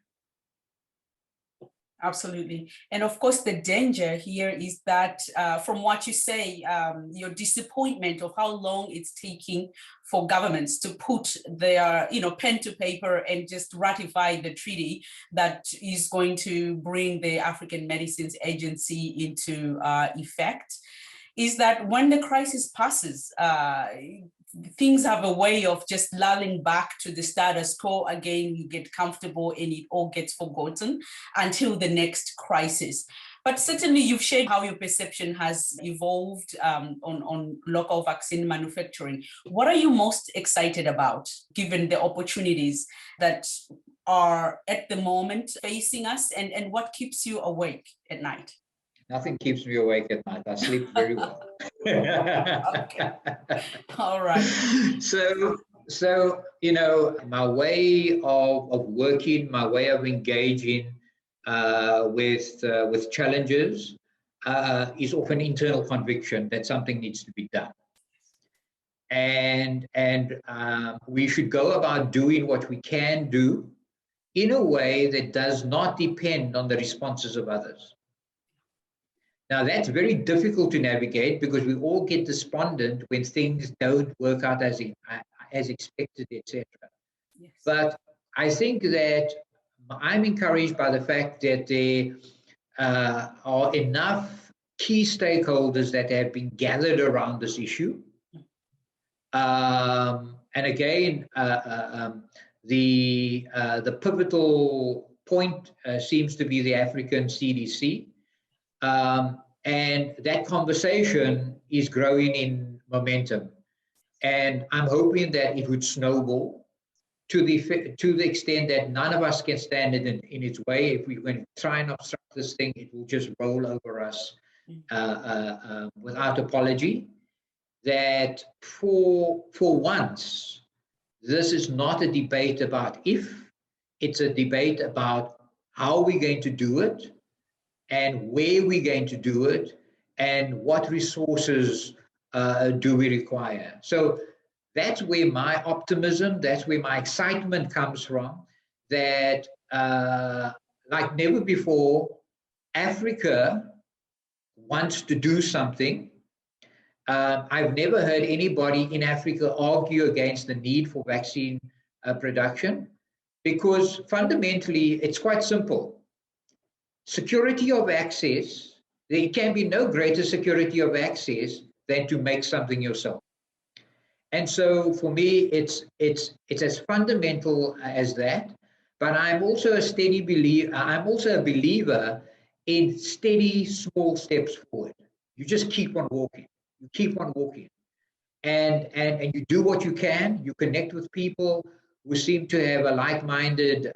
B: Absolutely. And of course, the danger here is that from what you say, your disappointment of how long it's taking for governments to put their pen to paper and just ratify the treaty that is going to bring the African Medicines Agency into effect, is that when the crisis passes, things have a way of just lulling back to the status quo again. You get comfortable and it all gets forgotten until the next crisis. But certainly you've shared how your perception has evolved on local vaccine manufacturing. What are you most excited about, given the opportunities that are at the moment facing us, and what keeps you awake at night?
A: Nothing keeps me awake at night. I sleep very well.
B: Okay. All right.
A: So my way of working, my way of engaging with challenges is often internal conviction that something needs to be done, and we should go about doing what we can do in a way that does not depend on the responses of others. Now, that's very difficult to navigate, because we all get despondent when things don't work out as expected, etc. Yes. But I think that I'm encouraged by the fact that there are enough key stakeholders that have been gathered around this issue. And again, the pivotal point seems to be the African CDC. And that conversation is growing in momentum. And I'm hoping that it would snowball to the extent that none of us can stand in its way. If we're going to try and obstruct this thing, it will just roll over us without apology. That for once, this is not a debate about if, it's a debate about how we're going to do it and where we're going to do it and what resources do we require. So that's where my optimism, that's where my excitement comes from, that like never before, Africa wants to do something. I've never heard anybody in Africa argue against the need for vaccine production, because fundamentally it's quite simple. Security of access, there can be no greater security of access than to make something yourself. And so for me, it's as fundamental as that. But I'm also a steady believer. I'm also a believer in steady, small steps forward. You just keep on walking. You keep on walking, and you do what you can. You connect with people who seem to have a like-minded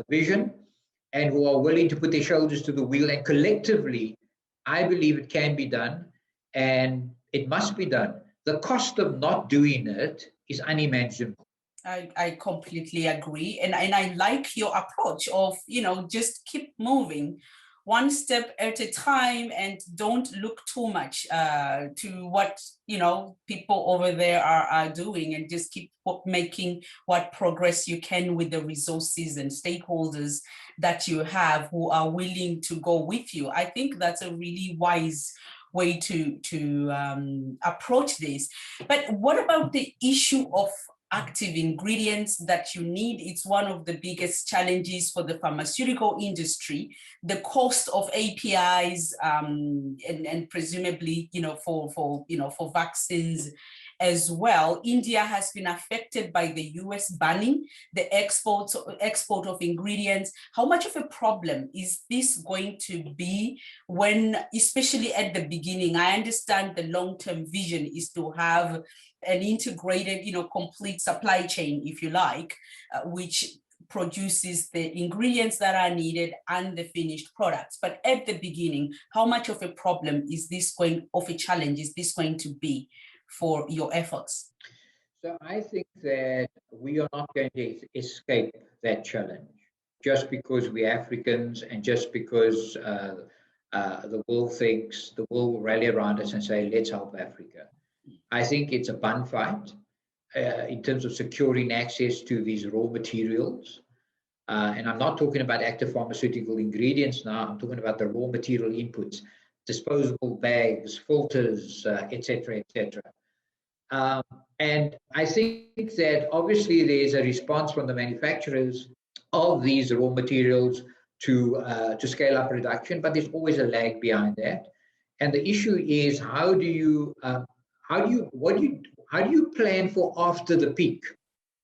A: vision and who are willing to put their shoulders to the wheel. And collectively, I believe it can be done, and it must be done. The cost of not doing it is unimaginable.
B: I completely agree. And I like your approach of, just keep moving one step at a time and don't look too much to what, people over there are doing, and just keep making what progress you can with the resources and stakeholders that you have who are willing to go with you. I think that's a really wise way to approach this. But what about the issue of active ingredients that you need? It's one of the biggest challenges for the pharmaceutical industry. The cost of APIs and presumably, for vaccines as well. India has been affected by the US banning the export of ingredients. How much of a problem is this going to be when, especially at the beginning? I understand the long-term vision is to have an integrated, complete supply chain, if you like, which produces the ingredients that are needed and the finished products. But at the beginning, how much of a problem is this a challenge is this going to be for your efforts?
A: So I think that we are not going to escape that challenge just because we're Africans and just because the world will rally around us and say, let's help Africa. I think it's a bun fight in terms of securing access to these raw materials. And I'm not talking about active pharmaceutical ingredients now. I'm talking about the raw material inputs, disposable bags, filters, et cetera, et cetera. And I think that obviously there's a response from the manufacturers of these raw materials to scale up production, but there's always a lag behind that. And the issue is how do you plan for after the peak?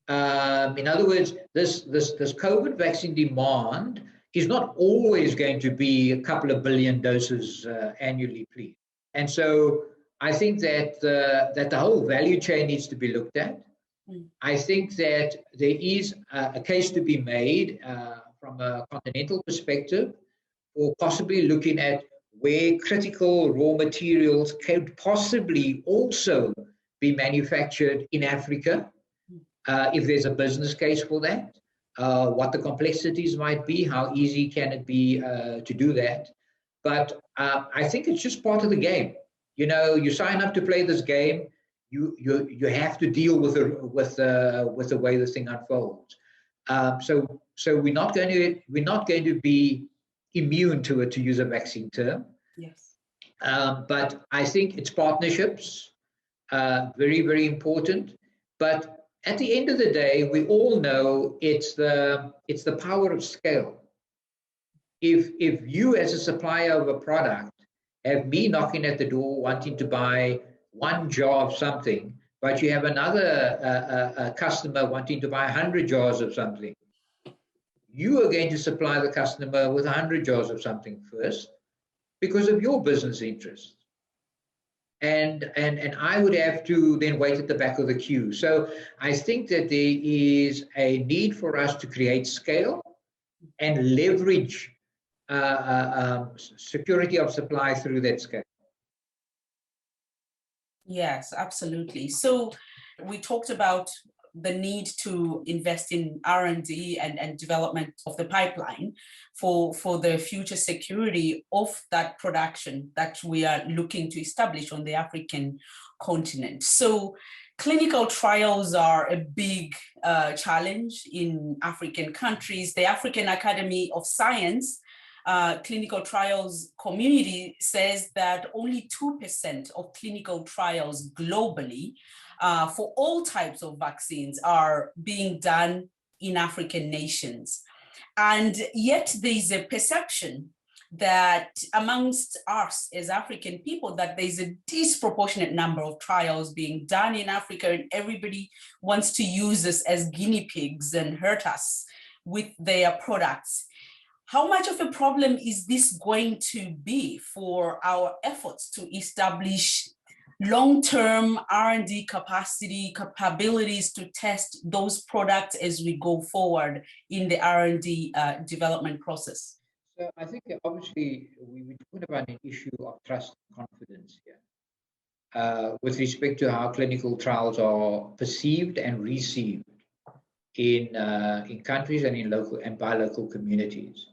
A: In other words, this COVID vaccine demand is not always going to be a couple of billion doses annually, please. And so I think that the whole value chain needs to be looked at. I think that there is a case to be made from a continental perspective for possibly looking at where critical raw materials could possibly also be manufactured in Africa, if there's a business case for that, what the complexities might be, how easy can it be to do that. But I think it's just part of the game. You sign up to play this game, you have to deal with the way this thing unfolds. So we're not going to be immune to it, to use a vaccine term.
B: Yes.
A: But I think it's partnerships, very, very important. But at the end of the day, we all know it's the power of scale. If you as a supplier of a product have me knocking at the door wanting to buy one jar of something, but you have another customer wanting to buy 100 jars of something. You are going to supply the customer with 100 jars of something first because of your business interest. And I would have to then wait at the back of the queue. So I think that there is a need for us to create scale and leverage security of supply through that scale.
B: Yes, absolutely. So we talked about the need to invest in R&D and development of the pipeline for the future security of that production that we are looking to establish on the African continent. So clinical trials are a big challenge in African countries. The African Academy of Science clinical trials community says that only 2% of clinical trials globally for all types of vaccines are being done in African nations. And yet there's a perception that amongst us as African people, that there's a disproportionate number of trials being done in Africa, and everybody wants to use us as guinea pigs and hurt us with their products. How much of a problem is this going to be for our efforts to establish long-term R&D capabilities to test those products as we go forward in the R&D development process?
A: So I think obviously we were talking about an issue of trust and confidence here with respect to how clinical trials are perceived and received in countries and in local and by local communities.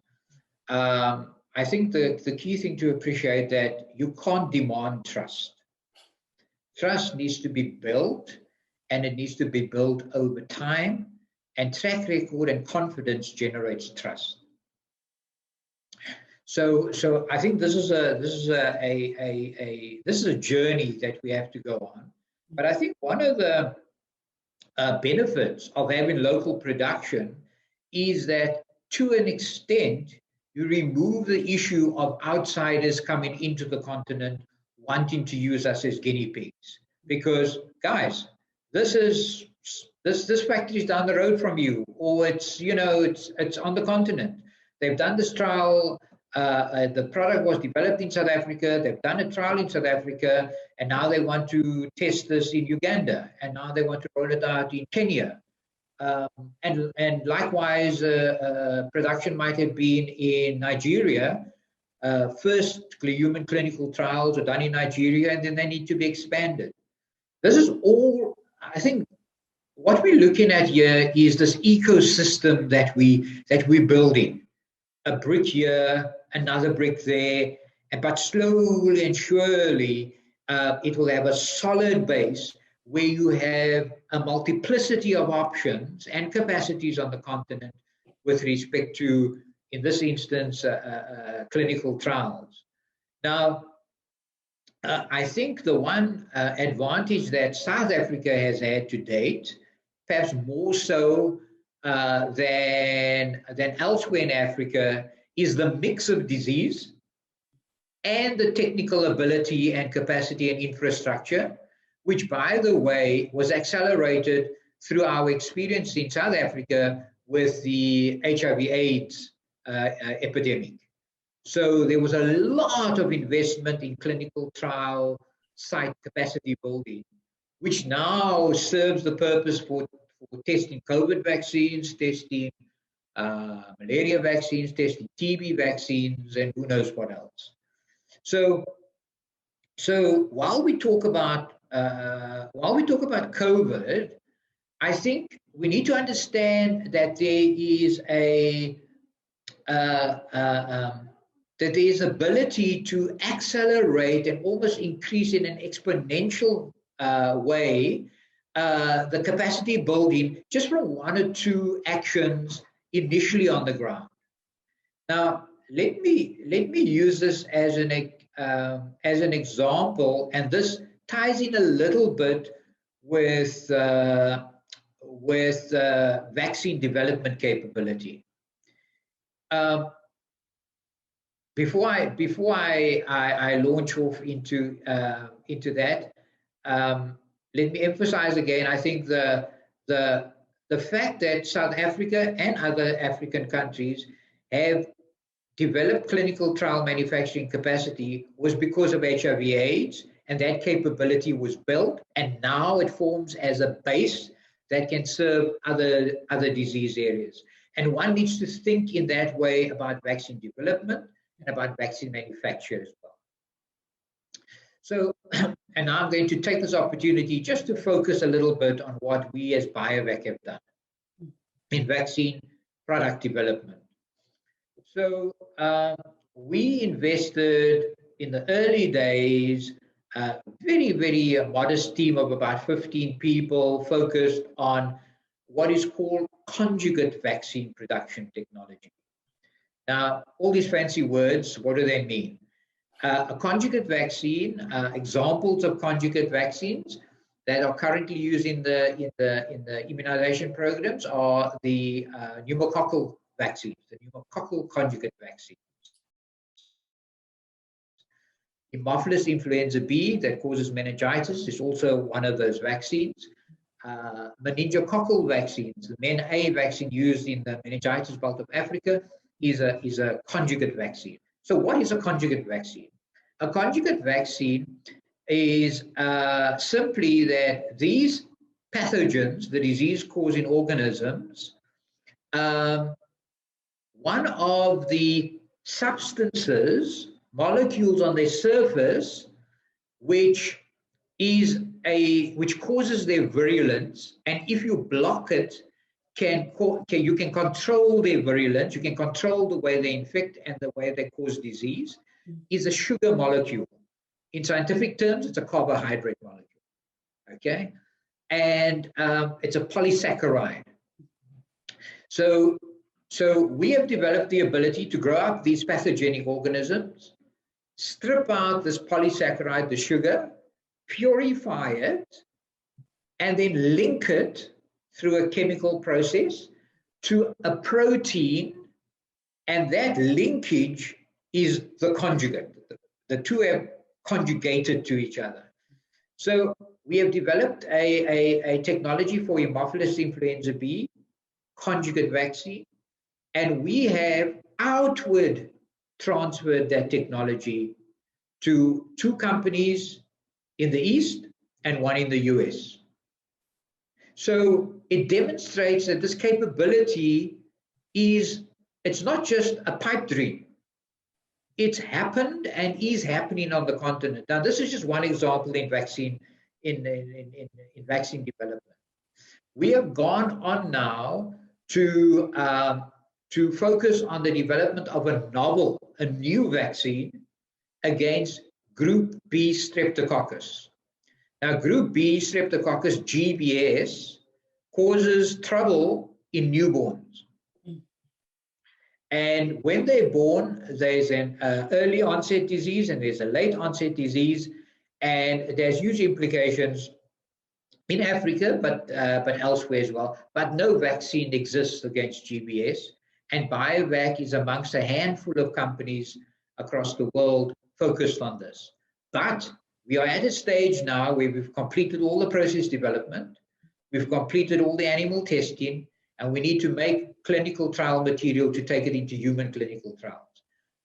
A: I think the key thing to appreciate that you can't demand trust. Trust needs to be built, and it needs to be built over time, and track record and confidence generates trust. So I think this is a journey that we have to go on. But I think one of the benefits of having local production is that to an extent you remove the issue of outsiders coming into the continent wanting to use us as guinea pigs, because guys, this factory is down the road from you, or it's on the continent. They've done this trial. The product was developed in South Africa. They've done a trial in South Africa, and now they want to test this in Uganda, and now they want to roll it out in Kenya. And likewise, production might have been in Nigeria. First human clinical trials are done in Nigeria, and then they need to be expanded. This is all, I think, what we're looking at here is this ecosystem that we're building. A brick here, another brick there, but slowly and surely it will have a solid base where you have a multiplicity of options and capacities on the continent with respect to, in this instance, clinical trials. Now, I think the one advantage that South Africa has had to date, perhaps more so than elsewhere in Africa, is the mix of disease and the technical ability and capacity and infrastructure, which, by the way, was accelerated through our experience in South Africa with the HIV/AIDS epidemic. So there was a lot of investment in clinical trial site capacity building, which now serves the purpose for testing COVID vaccines, testing malaria vaccines, testing TB vaccines, and who knows what else. So while we talk about COVID, I think we need to understand that there is ability to accelerate and almost increase in an exponential way the capacity building just from one or two actions initially on the ground. Now, let me use this as an example, and this ties in a little bit with vaccine development capability. I launch off into that, let me emphasize again. I think the fact that South Africa and other African countries have developed clinical trial manufacturing capacity was because of HIV/AIDS, and that capability was built, and now it forms as a base that can serve other disease areas. And one needs to think in that way about vaccine development and about vaccine manufacture as well. So, and I'm going to take this opportunity just to focus a little bit on what we as Biovac have done in vaccine product development. So we invested in the early days a very, very modest team of about 15 people focused on what is called conjugate vaccine production technology. Now, all these fancy words, what do they mean? A conjugate vaccine, examples of conjugate vaccines that are currently used in the immunization programs are the pneumococcal vaccines, the pneumococcal conjugate vaccines. Haemophilus influenza B that causes meningitis is also one of those vaccines. Meningococcal vaccines, the MEN-A vaccine used in the meningitis belt of Africa is a conjugate vaccine. So what is a conjugate vaccine? A conjugate vaccine is simply that these pathogens, the disease-causing organisms, one of the substances, molecules on their surface, which causes their virulence, and if you block it, you can control their virulence, you can control the way they infect and the way they cause disease, is a sugar molecule. In scientific terms, it's a carbohydrate molecule, okay? And it's a polysaccharide. So we have developed the ability to grow up these pathogenic organisms, strip out this polysaccharide, the sugar, purify it, and then link it through a chemical process to a protein, and that linkage is the conjugate. The two have conjugated to each other. So we have developed a technology for Haemophilus influenza B, conjugate vaccine, and we have outward transferred that technology to 2 companies in the East and 1 in the US. So it demonstrates that this capability it's not just a pipe dream. It's happened and is happening on the continent. Now, this is just one example in vaccine vaccine development. We have gone on now to focus on the development of a new vaccine against Group B streptococcus. Now, Group B streptococcus, GBS, causes trouble in newborns. And when they're born, there's an early onset disease and there's a late onset disease, and there's huge implications in Africa, but elsewhere as well. But no vaccine exists against GBS, and Biovac is amongst a handful of companies across the world focused on this. But we are at a stage now where we've completed all the process development, we've completed all the animal testing, and we need to make clinical trial material to take it into human clinical trials.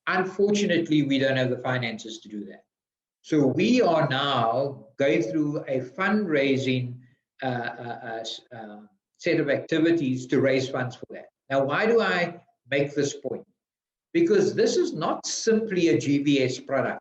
A: Unfortunately, we don't have the finances to do that. So we are now going through a fundraising set of activities to raise funds for that. Now, why do I make this point? Because this is not simply a GBS product.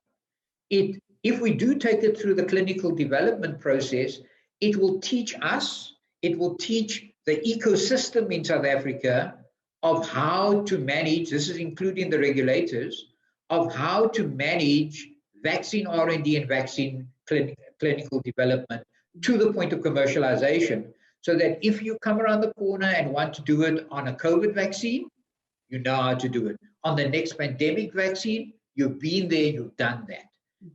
A: If we do take it through the clinical development process, it will teach us, it will teach the ecosystem in South Africa of how to manage, this is including the regulators, of how to manage vaccine R&D and vaccine clinical development to the point of commercialization, so that if you come around the corner and want to do it on a COVID vaccine, you know how to do it. On the next pandemic vaccine, you've been there, you've done that.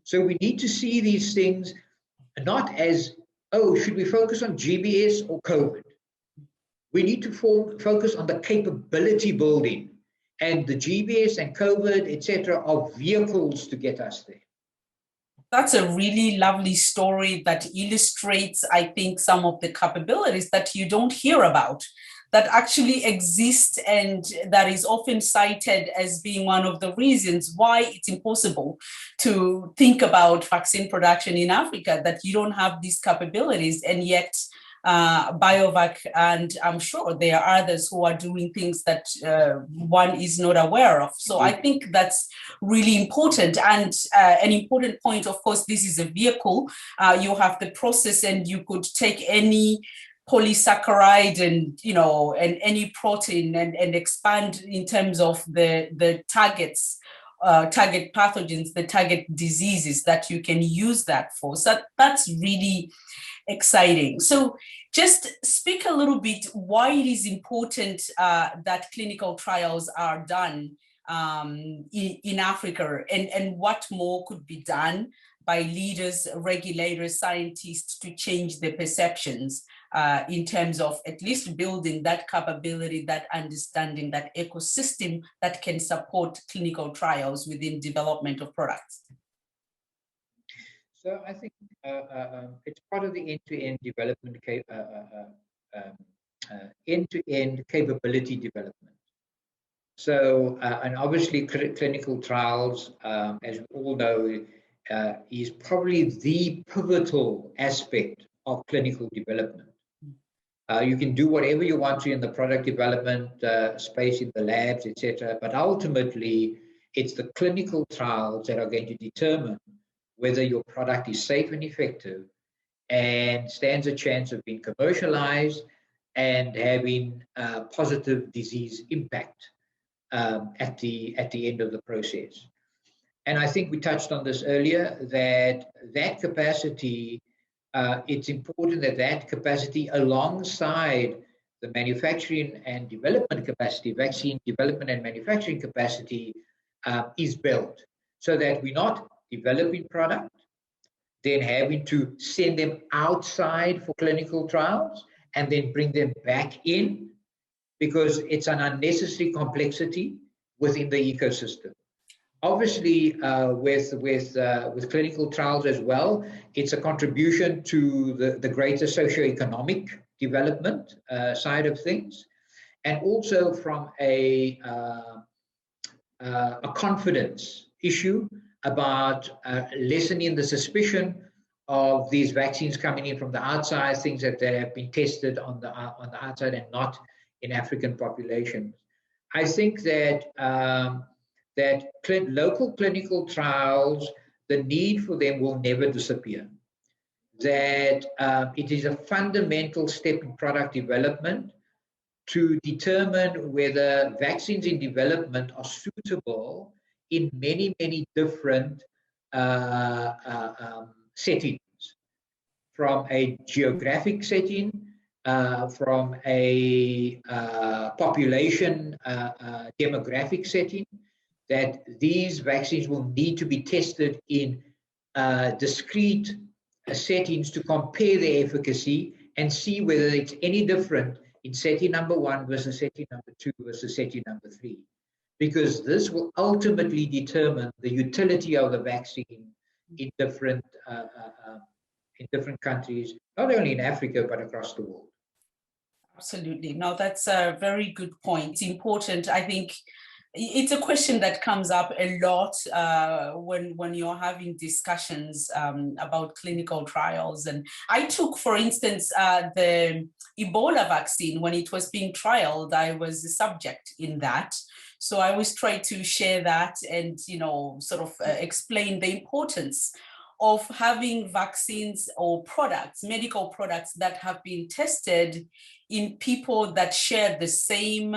A: So we need to see these things not as, oh, should we focus on GBS or COVID? We need to focus on the capability building And the GBS and COVID, etc., are vehicles to get us there.
B: That's a really lovely story that illustrates, I think, some of the capabilities that you don't hear about, that actually exist, and that is often cited as being one of the reasons why it's impossible to think about vaccine production in Africa, that you don't have these capabilities. And yet Biovac, and I'm sure there are others who are doing things that one is not aware of. So I think that's really important. And an important point, of course, this is a vehicle. You have the process, and you could take any polysaccharide and any protein and expand in terms of the targets, target pathogens, the target diseases that you can use that for. So that's really exciting. So just speak a little bit why it is important that clinical trials are done in Africa, and what more could be done by leaders, regulators, scientists to change the perceptions in terms of at least building that capability, that understanding, that ecosystem that can support clinical trials within development of products.
A: So I think it's part of the end-to-end development, end-to-end capability development. So, and obviously clinical trials, as we all know, is probably the pivotal aspect of clinical development. You can do whatever you want to in the product development space, in the labs, etc. But ultimately, it's the clinical trials that are going to determine whether your product is safe and effective and stands a chance of being commercialized and having positive disease impact at the end of the process. And I think we touched on this earlier, that capacity, it's important that capacity alongside the manufacturing and development capacity, vaccine development and manufacturing capacity is built, so that we're not developing product, then having to send them outside for clinical trials and then bring them back in, because it's an unnecessary complexity within the ecosystem. Obviously, with clinical trials as well, it's a contribution to the greater socioeconomic development side of things, and also from a confidence issue about lessening the suspicion of these vaccines coming in from the outside, things that have been tested on the outside and not in African populations. I think that local clinical trials, the need for them will never disappear. That it is a fundamental step in product development to determine whether vaccines in development are suitable in many, many different settings, from a geographic setting, from a population demographic setting, that these vaccines will need to be tested in discrete settings to compare their efficacy and see whether it's any different in setting number 1 versus setting number 2 versus setting number 3. Because this will ultimately determine the utility of the vaccine in different countries, not only in Africa, but across the world.
B: Absolutely. No, that's a very good point. It's important. I think it's a question that comes up a lot when you're having discussions about clinical trials. And I took, for instance, the Ebola vaccine. When it was being trialed, I was a subject in that. So I always try to share that and, sort of explain the importance of having vaccines or products, medical products that have been tested in people that share the same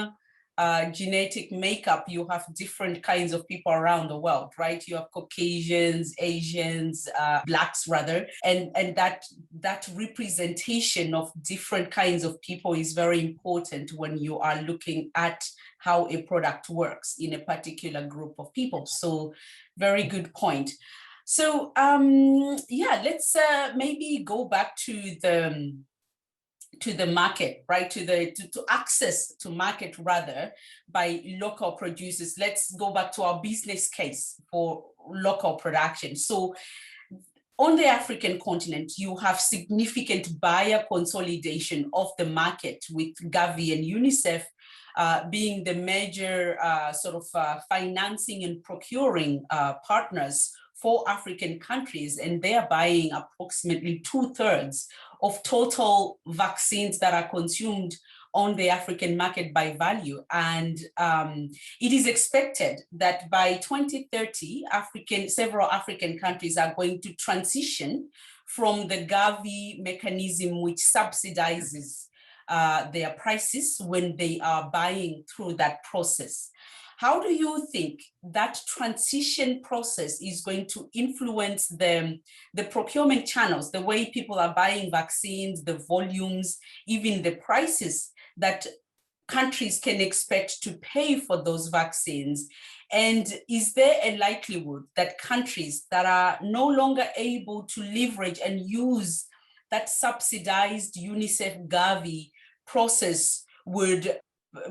B: genetic makeup. You have different kinds of people around the world, right? You have Caucasians, Asians, Blacks rather, and that representation of different kinds of people is very important when you are looking at how a product works in a particular group of people. So very good point. So yeah, let's maybe go back to to the market, right? To access to market rather by local producers. Let's go back to our business case for local production. So on the African continent, you have significant buyer consolidation of the market, with GAVI and UNICEF being the major financing and procuring partners for African countries, and they're buying approximately 2/3 of total vaccines that are consumed on the African market by value. And it is expected that by 2030, several African countries are going to transition from the GAVI mechanism, which subsidizes their prices when they are buying through that process. How do you think that transition process is going to influence the procurement channels, the way people are buying vaccines, the volumes, even the prices that countries can expect to pay for those vaccines? And is there a likelihood that countries that are no longer able to leverage and use that subsidized UNICEF GAVI process would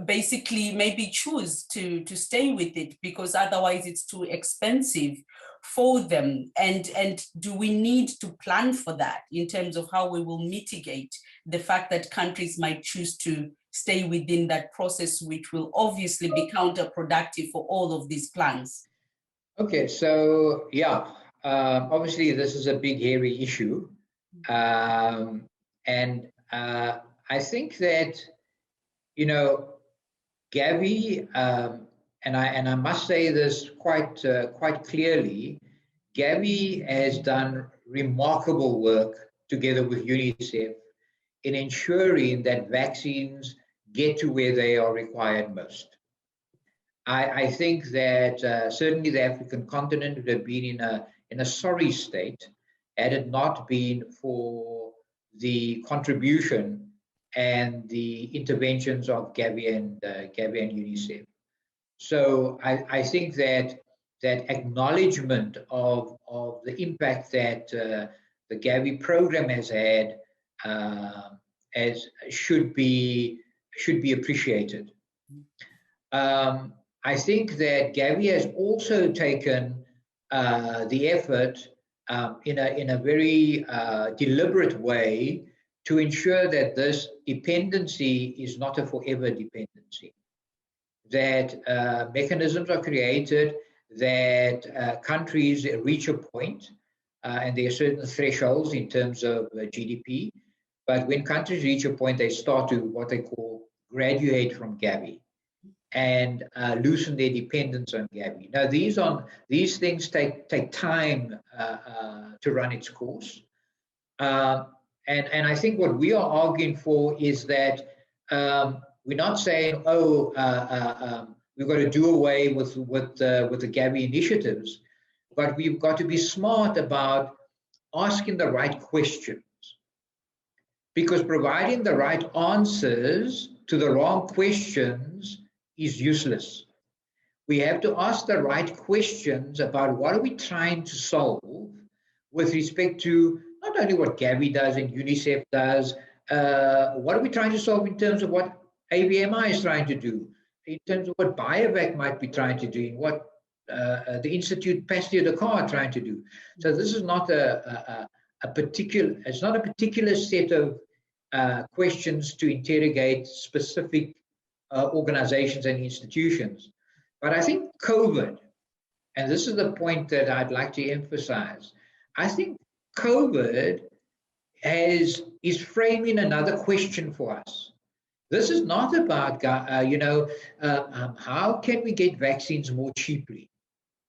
B: basically maybe choose to stay with it because otherwise it's too expensive for them? And do we need to plan for that in terms of how we will mitigate the fact that countries might choose to stay within that process, which will obviously be counterproductive for all of these plans?
A: Okay, so yeah, obviously this is a big, hairy issue. And I think that, you know, GAVI, and I must say this quite clearly, GAVI has done remarkable work together with UNICEF in ensuring that vaccines get to where they are required most. I think that certainly the African continent would have been in a sorry state had it not been for the contribution and the interventions of GAVI and UNICEF. So I think that acknowledgement of the impact that the GAVI program has had should be appreciated. I think that GAVI has also taken the effort in a very deliberate way to ensure that this dependency is not a forever dependency, that mechanisms are created, that countries reach a point, and there are certain thresholds in terms of GDP, but when countries reach a point, they start to what they call graduate from GAVI and loosen their dependence on GAVI. Now, these things take time to run its course. And I think what we are arguing for is that we're not saying, we've got to do away with the GAVI initiatives, but we've got to be smart about asking the right questions, because providing the right answers to the wrong questions is useless. We have to ask the right questions about what are we trying to solve with respect to not only what GAVI does and UNICEF does, what are we trying to solve in terms of what AVMI is trying to do, in terms of what Biovac might be trying to do, and what the Institute Pasteur Dakar are trying to do. So this is not a particular set of questions to interrogate specific organizations and institutions. But I think COVID, and this is the point that I'd like to emphasize, I think COVID is framing another question for us. This is not about, how can we get vaccines more cheaply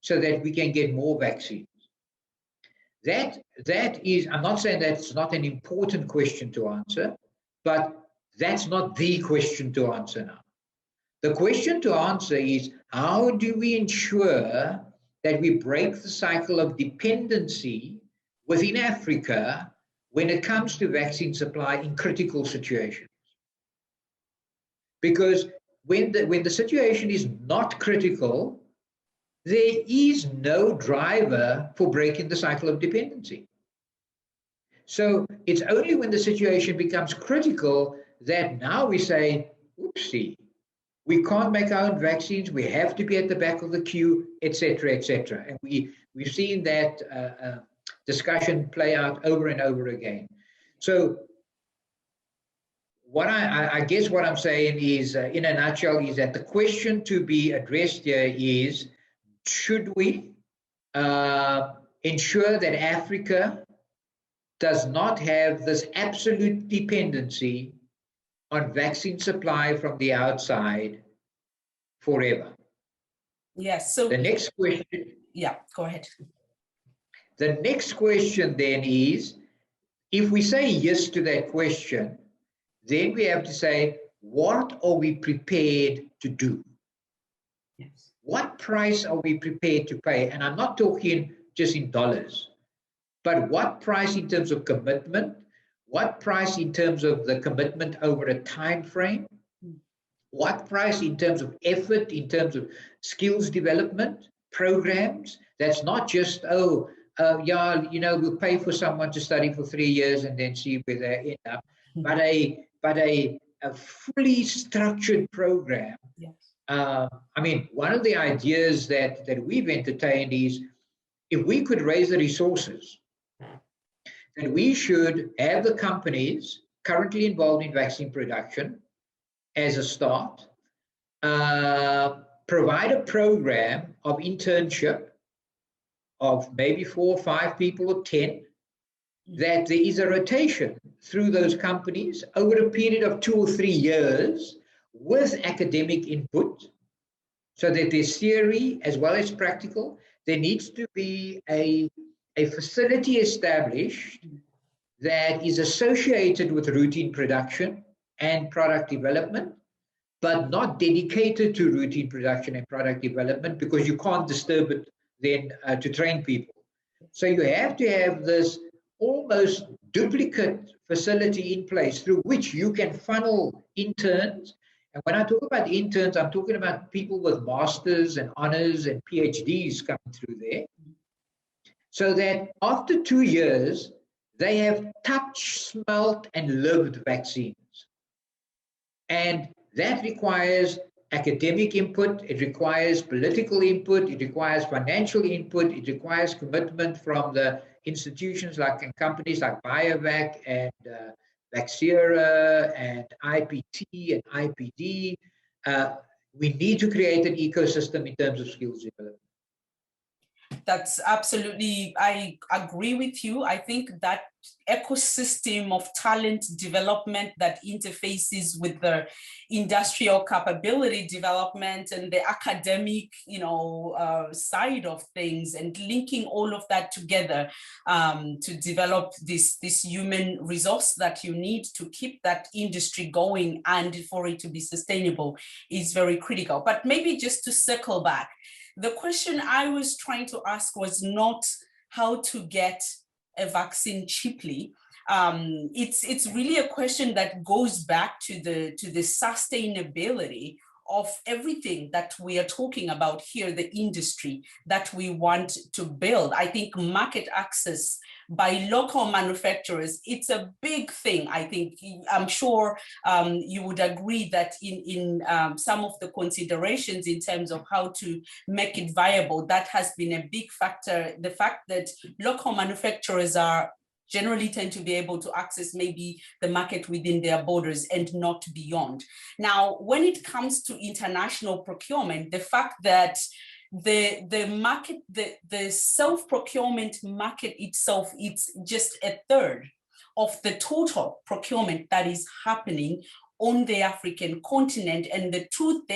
A: so that we can get more vaccines? That is, I'm not saying that's not an important question to answer, but that's not the question to answer now. The question to answer is, how do we ensure that we break the cycle of dependency within Africa when it comes to vaccine supply in critical situations? Because when the situation is not critical, there is no driver for breaking the cycle of dependency. So it's only when the situation becomes critical that now we say, oopsie, we can't make our own vaccines, we have to be at the back of the queue, etc., etc. And we've seen that discussion play out over and over again. So what I guess what I'm saying is, in a nutshell, is that the question to be addressed here is, should we ensure that Africa does not have this absolute dependency on vaccine supply from the outside forever?
B: Yes. So
A: the next question.
B: Yeah, go ahead.
A: The next question then is, if we say yes to that question, then we have to say, what are we prepared to do?
B: Yes.
A: What price are we prepared to pay? And I'm not talking just in dollars, but what price in terms of commitment, what price in terms of the commitment over a time frame, what price in terms of effort, in terms of skills development programs. That's not just, yeah, you know, we'll pay for someone to study for 3 years and then see where they end up, but a fully structured program.
B: Yes.
A: I mean, one of the ideas that we've entertained is, if we could raise the resources, then we should have the companies currently involved in vaccine production as a start, provide a program of internship of maybe 4 or 5 people or 10, that there is a rotation through those companies over a period of 2 or 3 years with academic input, so that there's theory as well as practical. There needs to be a facility established that is associated with routine production and product development, but not dedicated to routine production and product development, because you can't disturb it then to train people. So you have to have this almost duplicate facility in place through which you can funnel interns. And when I talk about interns, I'm talking about people with masters and honors and PhDs coming through there, so that after 2 years, they have touched, smelt, and lived vaccines. And that requires academic input, it requires political input, it requires financial input, it requires commitment from the institutions like and companies like Biovac and Vaxera and IPT and IPD. We need to create an ecosystem in terms of skills development.
B: That's absolutely, I agree with you. I think that ecosystem of talent development that interfaces with the industrial capability development and the academic, side of things, and linking all of that together to develop this human resource that you need to keep that industry going and for it to be sustainable is very critical. But maybe just to circle back, the question I was trying to ask was not how to get a vaccine cheaply. It's really a question that goes back to the sustainability of everything that we are talking about here, the industry that we want to build. I think market access by local manufacturers, it's a big thing. I think, I'm sure you would agree that in some of the considerations in terms of how to make it viable, that has been a big factor. The fact that local manufacturers are generally tend to be able to access maybe the market within their borders and not beyond. Now, when it comes to international procurement, the fact that the market, the self-procurement market itself, it's just a third of the total procurement that is happening on the African continent, and the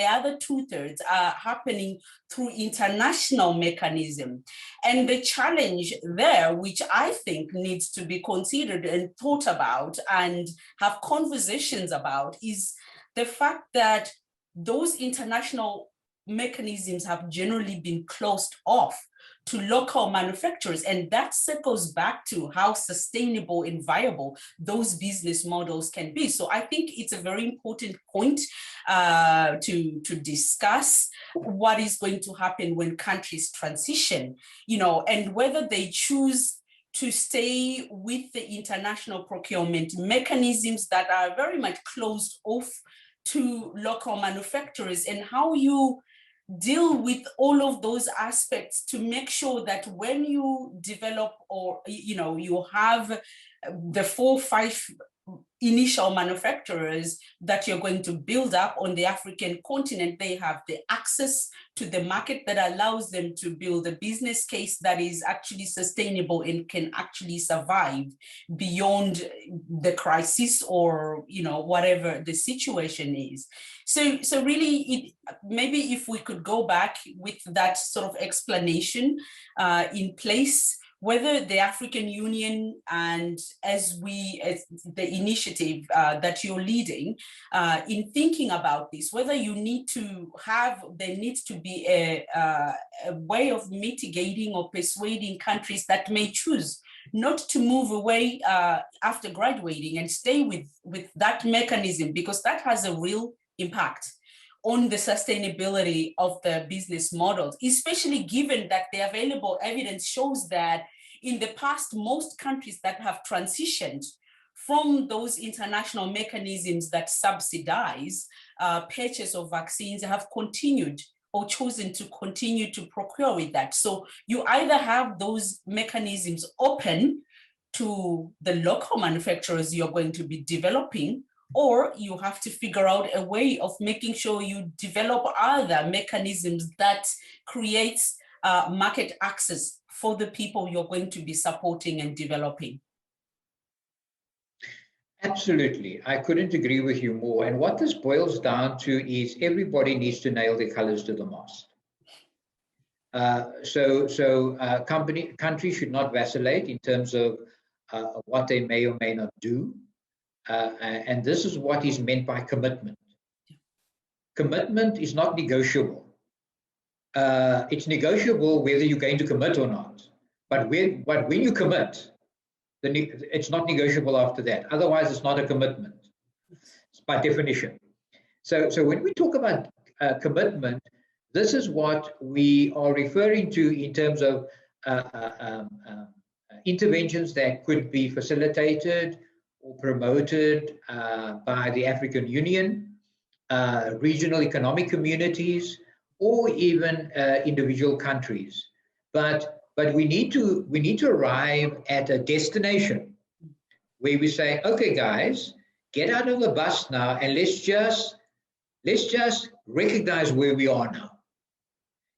B: other 2/3 are happening through international mechanism. And the challenge there, which I think needs to be considered and thought about and have conversations about, is the fact that those international mechanisms have generally been closed off to local manufacturers, and that circles back to how sustainable and viable those business models can be. So I think it's a very important point to discuss what is going to happen when countries transition, and whether they choose to stay with the international procurement mechanisms that are very much closed off to local manufacturers, and how you deal with all of those aspects to make sure that when you develop, or you have the 4-5 initial manufacturers that you're going to build up on the African continent, they have the access to the market that allows them to build a business case that is actually sustainable and can actually survive beyond the crisis, or whatever the situation is. So really, maybe if we could go back with that sort of explanation in place, whether the African Union and as the initiative that you're leading in thinking about this, whether there needs to be a way of mitigating or persuading countries that may choose not to move away after graduating and stay with that mechanism, because that has a real impact on the sustainability of the business models, especially given that the available evidence shows that in the past, most countries that have transitioned from those international mechanisms that subsidize purchase of vaccines have continued or chosen to continue to procure with that. So you either have those mechanisms open to the local manufacturers you're going to be developing, or you have to figure out a way of making sure you develop other mechanisms that creates market access for the people you're going to be supporting and developing.
A: Absolutely. I couldn't agree with you more. And what this boils down to is everybody needs to nail their colors to the mast. Countries should not vacillate in terms of what they may or may not do. And this is what is meant by commitment. Commitment is not negotiable. It's negotiable whether you're going to commit or not. But when you commit, then it's not negotiable after that. Otherwise, it's not a commitment by definition. So when we talk about commitment, this is what we are referring to in terms of interventions that could be facilitated or promoted by the African Union, regional economic communities, or even individual countries. But we need to arrive at a destination where we say, okay, guys, get out of the bus now, and let's just recognize where we are now,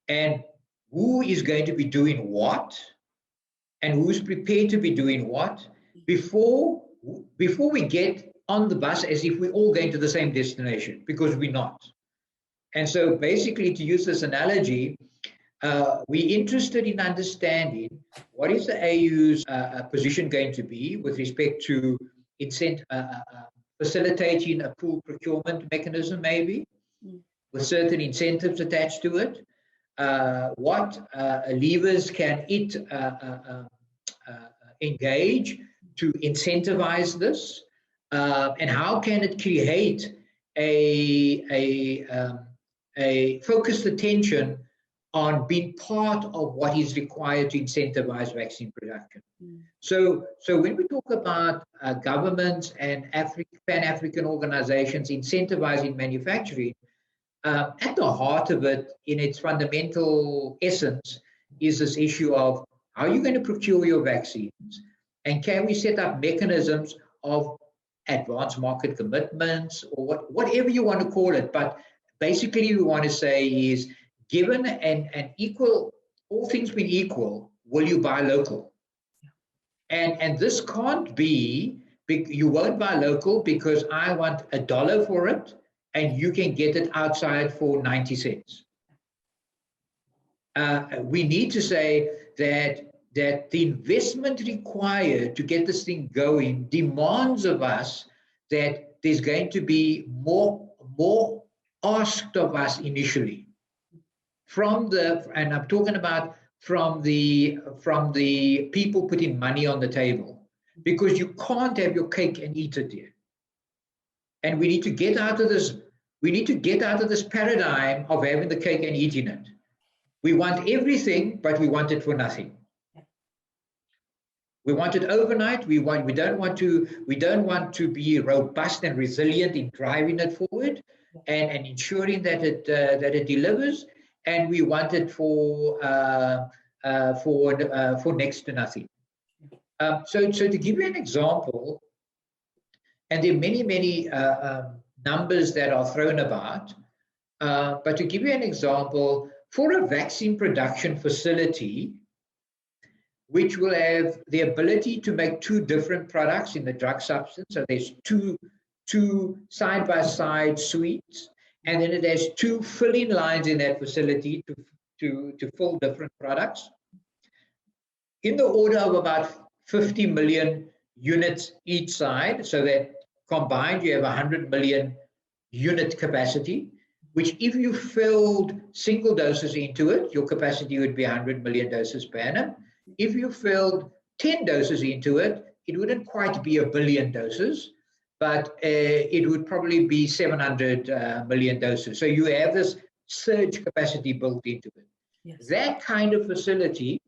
A: and who is going to be doing what, and who's prepared to be doing what before we get on the bus as if we're all going to the same destination, because we're not. And so basically, to use this analogy, we're interested in understanding what is the AU's position going to be with respect to facilitating a pool procurement mechanism, maybe, with certain incentives attached to it. What levers can it engage to incentivize this? And how can it create a focused attention on being part of what is required to incentivize vaccine production? So when we talk about governments and Pan-African organizations incentivizing manufacturing, at the heart of it, in its fundamental essence, is this issue of how are you going to procure your vaccines, and can we set up mechanisms of advanced market commitments, or whatever you want to call it. But basically, we want to say is, given an equal, all things being equal, will you buy local? And this can't be, you won't buy local because I want $1 for it, and you can get it outside for 90 cents. We need to say that the investment required to get this thing going demands of us that there's going to be more asked of us initially. And I'm talking about from the people putting money on the table, because you can't have your cake and eat it there. And we need to get out of this. We need to get out of this paradigm of having the cake and eating it. We want everything, but we want it for nothing. We want it overnight. We don't want to be robust and resilient in driving it forward and ensuring that it delivers. And we want it for next to nothing. So to give you an example, and there are many numbers that are thrown about, but to give you an example, for a vaccine production facility, which will have the ability to make two different products in the drug substance. So there's two side-by-side suites, and then it has two filling lines in that facility to fill different products. In the order of about 50 million units each side, so that combined you have 100 million unit capacity, which if you filled single doses into it, your capacity would be 100 million doses per annum. If you filled 10 doses into it, it wouldn't quite be 1 billion doses, but it would probably be 700 million doses. So you have this surge capacity built into it.
B: Yes.
A: That kind of facility,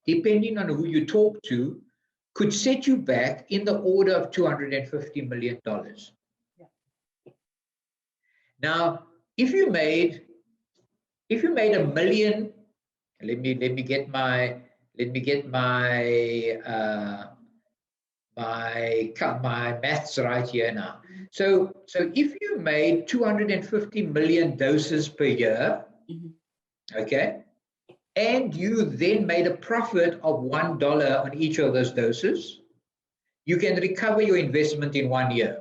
A: depending on who you talk to, could set you back in the order of $250 million.
B: Yeah.
A: Now, if you made 1 million, let me get my maths right here now. So if you made 250 million doses per year, okay, and you then made a profit of $1 on each of those doses, you can recover your investment in 1 year.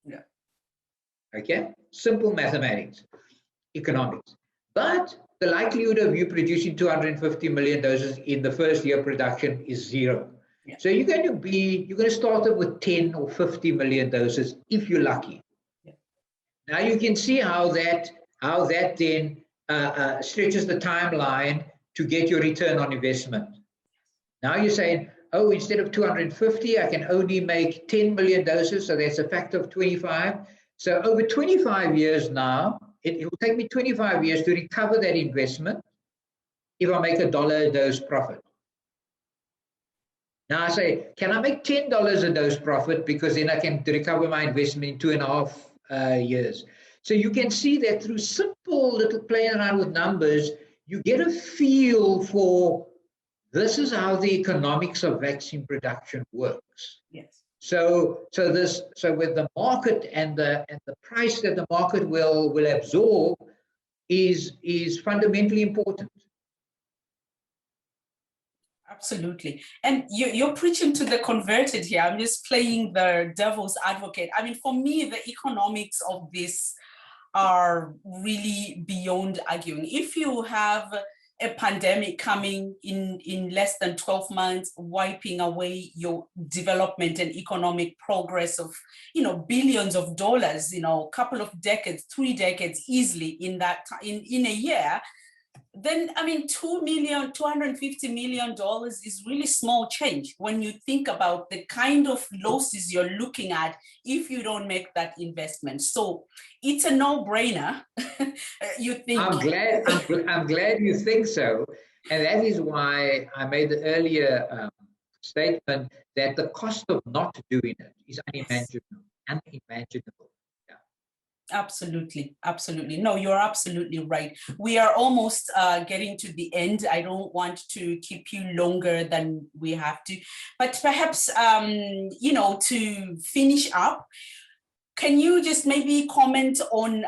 B: Yeah.
A: Okay, simple mathematics, economics. But the likelihood of you producing 250 million doses in the first year of production is 0. Yeah. So you're going to start up with 10 or 50 million doses if you're lucky. Yeah. Now you can see how that then stretches the timeline to get your return on investment. Now you're saying, oh, instead of 250, I can only make 10 million doses, so that's a factor of 25. So over 25 years now, it will take me 25 years to recover that investment if I make $1 a dose profit. Now I say, can I make $10 a dose profit, because then I can recover my investment in 2.5 years. So you can see that through simple little playing around with numbers, you get a feel for this is how the economics of vaccine production works.
B: Yes.
A: So with the market and the price that the market will absorb is fundamentally important.
B: Absolutely. And you're preaching to the converted here. I'm just playing the devil's advocate. I mean, for me, the economics of this are really beyond arguing. If you have a pandemic coming in less than 12 months, wiping away your development and economic progress of, billions of dollars, a couple of decades, 3 decades easily in a year, then, I mean, $250 million is really small change when you think about the kind of losses you're looking at if you don't make that investment. So it's a no-brainer. You think?
A: I'm glad you think so, and that is why I made the earlier statement that the cost of not doing it is unimaginable. Unimaginable.
B: Absolutely. No, you're absolutely right. We are almost getting to the end. I don't want to keep you longer than we have to, but perhaps, to finish up, can you just maybe comment on,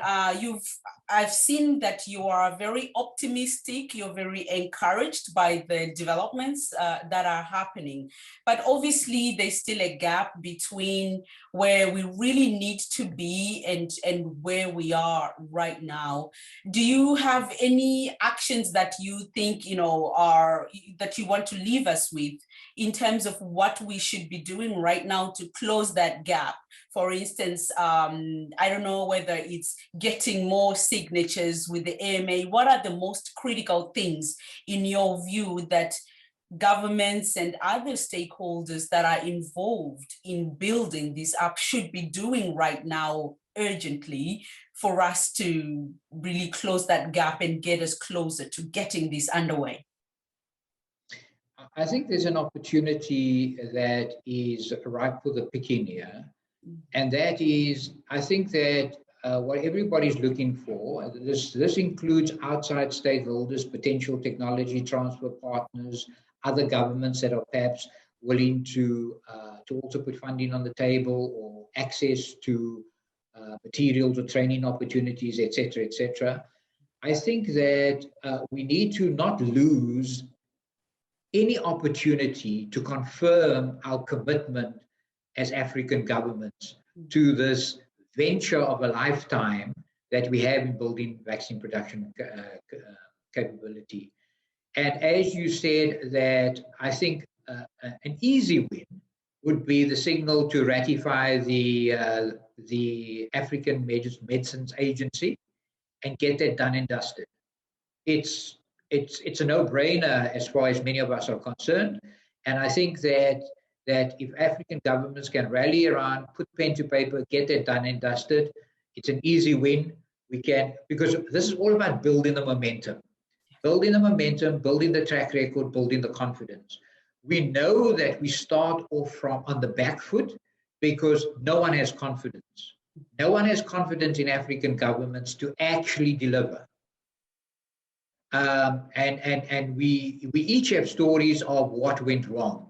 B: I've seen that you are very optimistic, you're very encouraged by the developments that are happening, but obviously there's still a gap between where we really need to be and where we are right now. Do you have any actions that you think, that you want to leave us with in terms of what we should be doing right now to close that gap? For instance, I don't know whether it's getting more signatures with the AMA. What are the most critical things in your view that governments and other stakeholders that are involved in building this up should be doing right now urgently for us to really close that gap and get us closer to getting this underway?
A: I think there's an opportunity that is ripe for the picking here. And that is, I think that what everybody's looking for, this includes outside stakeholders, potential technology transfer partners, other governments that are perhaps willing to also put funding on the table or access to materials or training opportunities, etc., etc. I think that we need to not lose any opportunity to confirm our commitment as African governments to this venture of a lifetime that we have in building vaccine production capability. And as you said, that I think an easy win would be the signal to ratify the African Medicines Agency and get that done and dusted. It's a no-brainer as far as many of us are concerned, and I think that if African governments can rally around, put pen to paper, get that done and dusted, it's an easy win. We can, because this is all about building the momentum, building the track record, building the confidence. We know that we start off on the back foot because no one has confidence. No one has confidence in African governments to actually deliver. And we each have stories of what went wrong.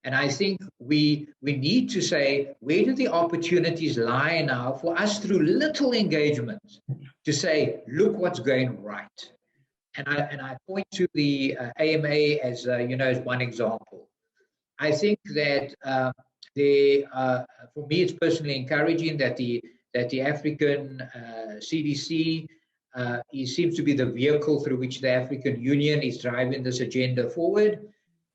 A: And I think we need to say, where do the opportunities lie now for us through little engagements to say, look what's going right. And I point to the AMA as as one example. I think that for me, it's personally encouraging that the African CDC seems to be the vehicle through which the African Union is driving this agenda forward.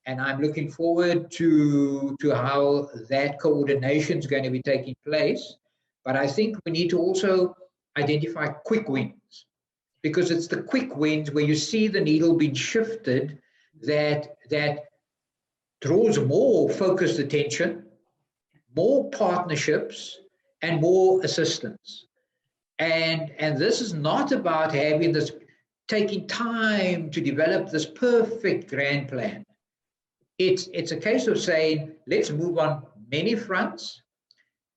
A: And I'm looking forward to how that coordination is going to be taking place. But I think we need to also identify quick wins, because it's the quick wins where you see the needle being shifted that draws more focused attention, more partnerships, and more assistance. And this is not about taking time to develop this perfect grand plan. It's a case of saying, let's move on many fronts,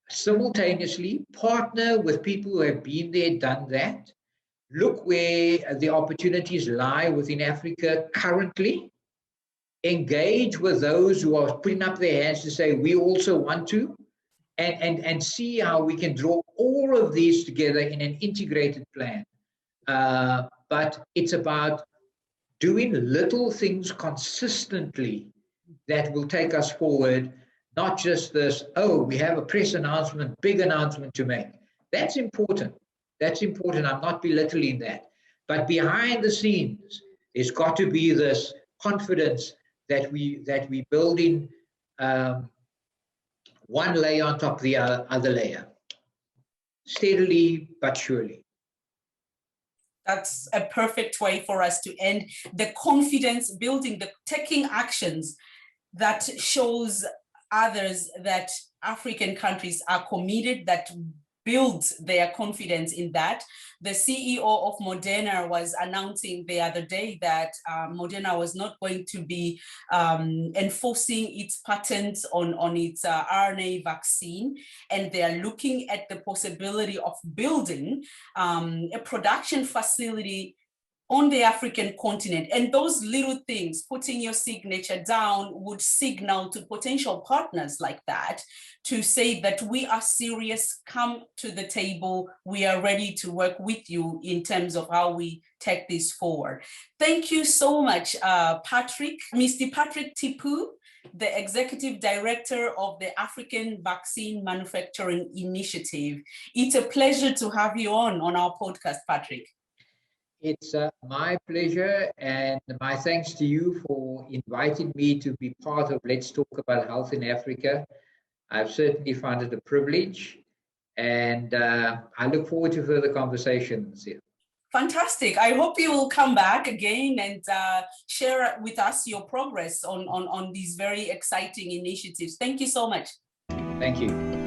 A: simultaneously partner with people who have been there, done that, look where the opportunities lie within Africa currently, engage with those who are putting up their hands to say, we also want to, and see how we can draw all of these together in an integrated plan. But it's about doing little things consistently that will take us forward, not just this, we have a press announcement, big announcement to make. That's important. That's important. I'm not belittling that. But behind the scenes, there's got to be this confidence that we building one layer on top of the other layer, steadily but surely.
B: That's a perfect way for us to end. The confidence building, the taking actions that shows others that African countries are committed, that builds their confidence in that. The CEO of Moderna was announcing the other day that Moderna was not going to be enforcing its patents on its RNA vaccine, and they are looking at the possibility of building a production facility on the African continent. And those little things, putting your signature down, would signal to potential partners like that to say that we are serious, come to the table, we are ready to work with you in terms of how we take this forward. Thank you so much, Patrick. Mr. Patrick Tippoo, the Executive Director of the African Vaccine Manufacturing Initiative. It's a pleasure to have you on our podcast, Patrick.
A: It's my pleasure, and my thanks to you for inviting me to be part of Let's Talk About Health in Africa. I've certainly found it a privilege, and I look forward to further conversations here.
B: Fantastic. I hope you will come back again and share with us your progress on these very exciting initiatives. Thank you so much.
A: Thank you.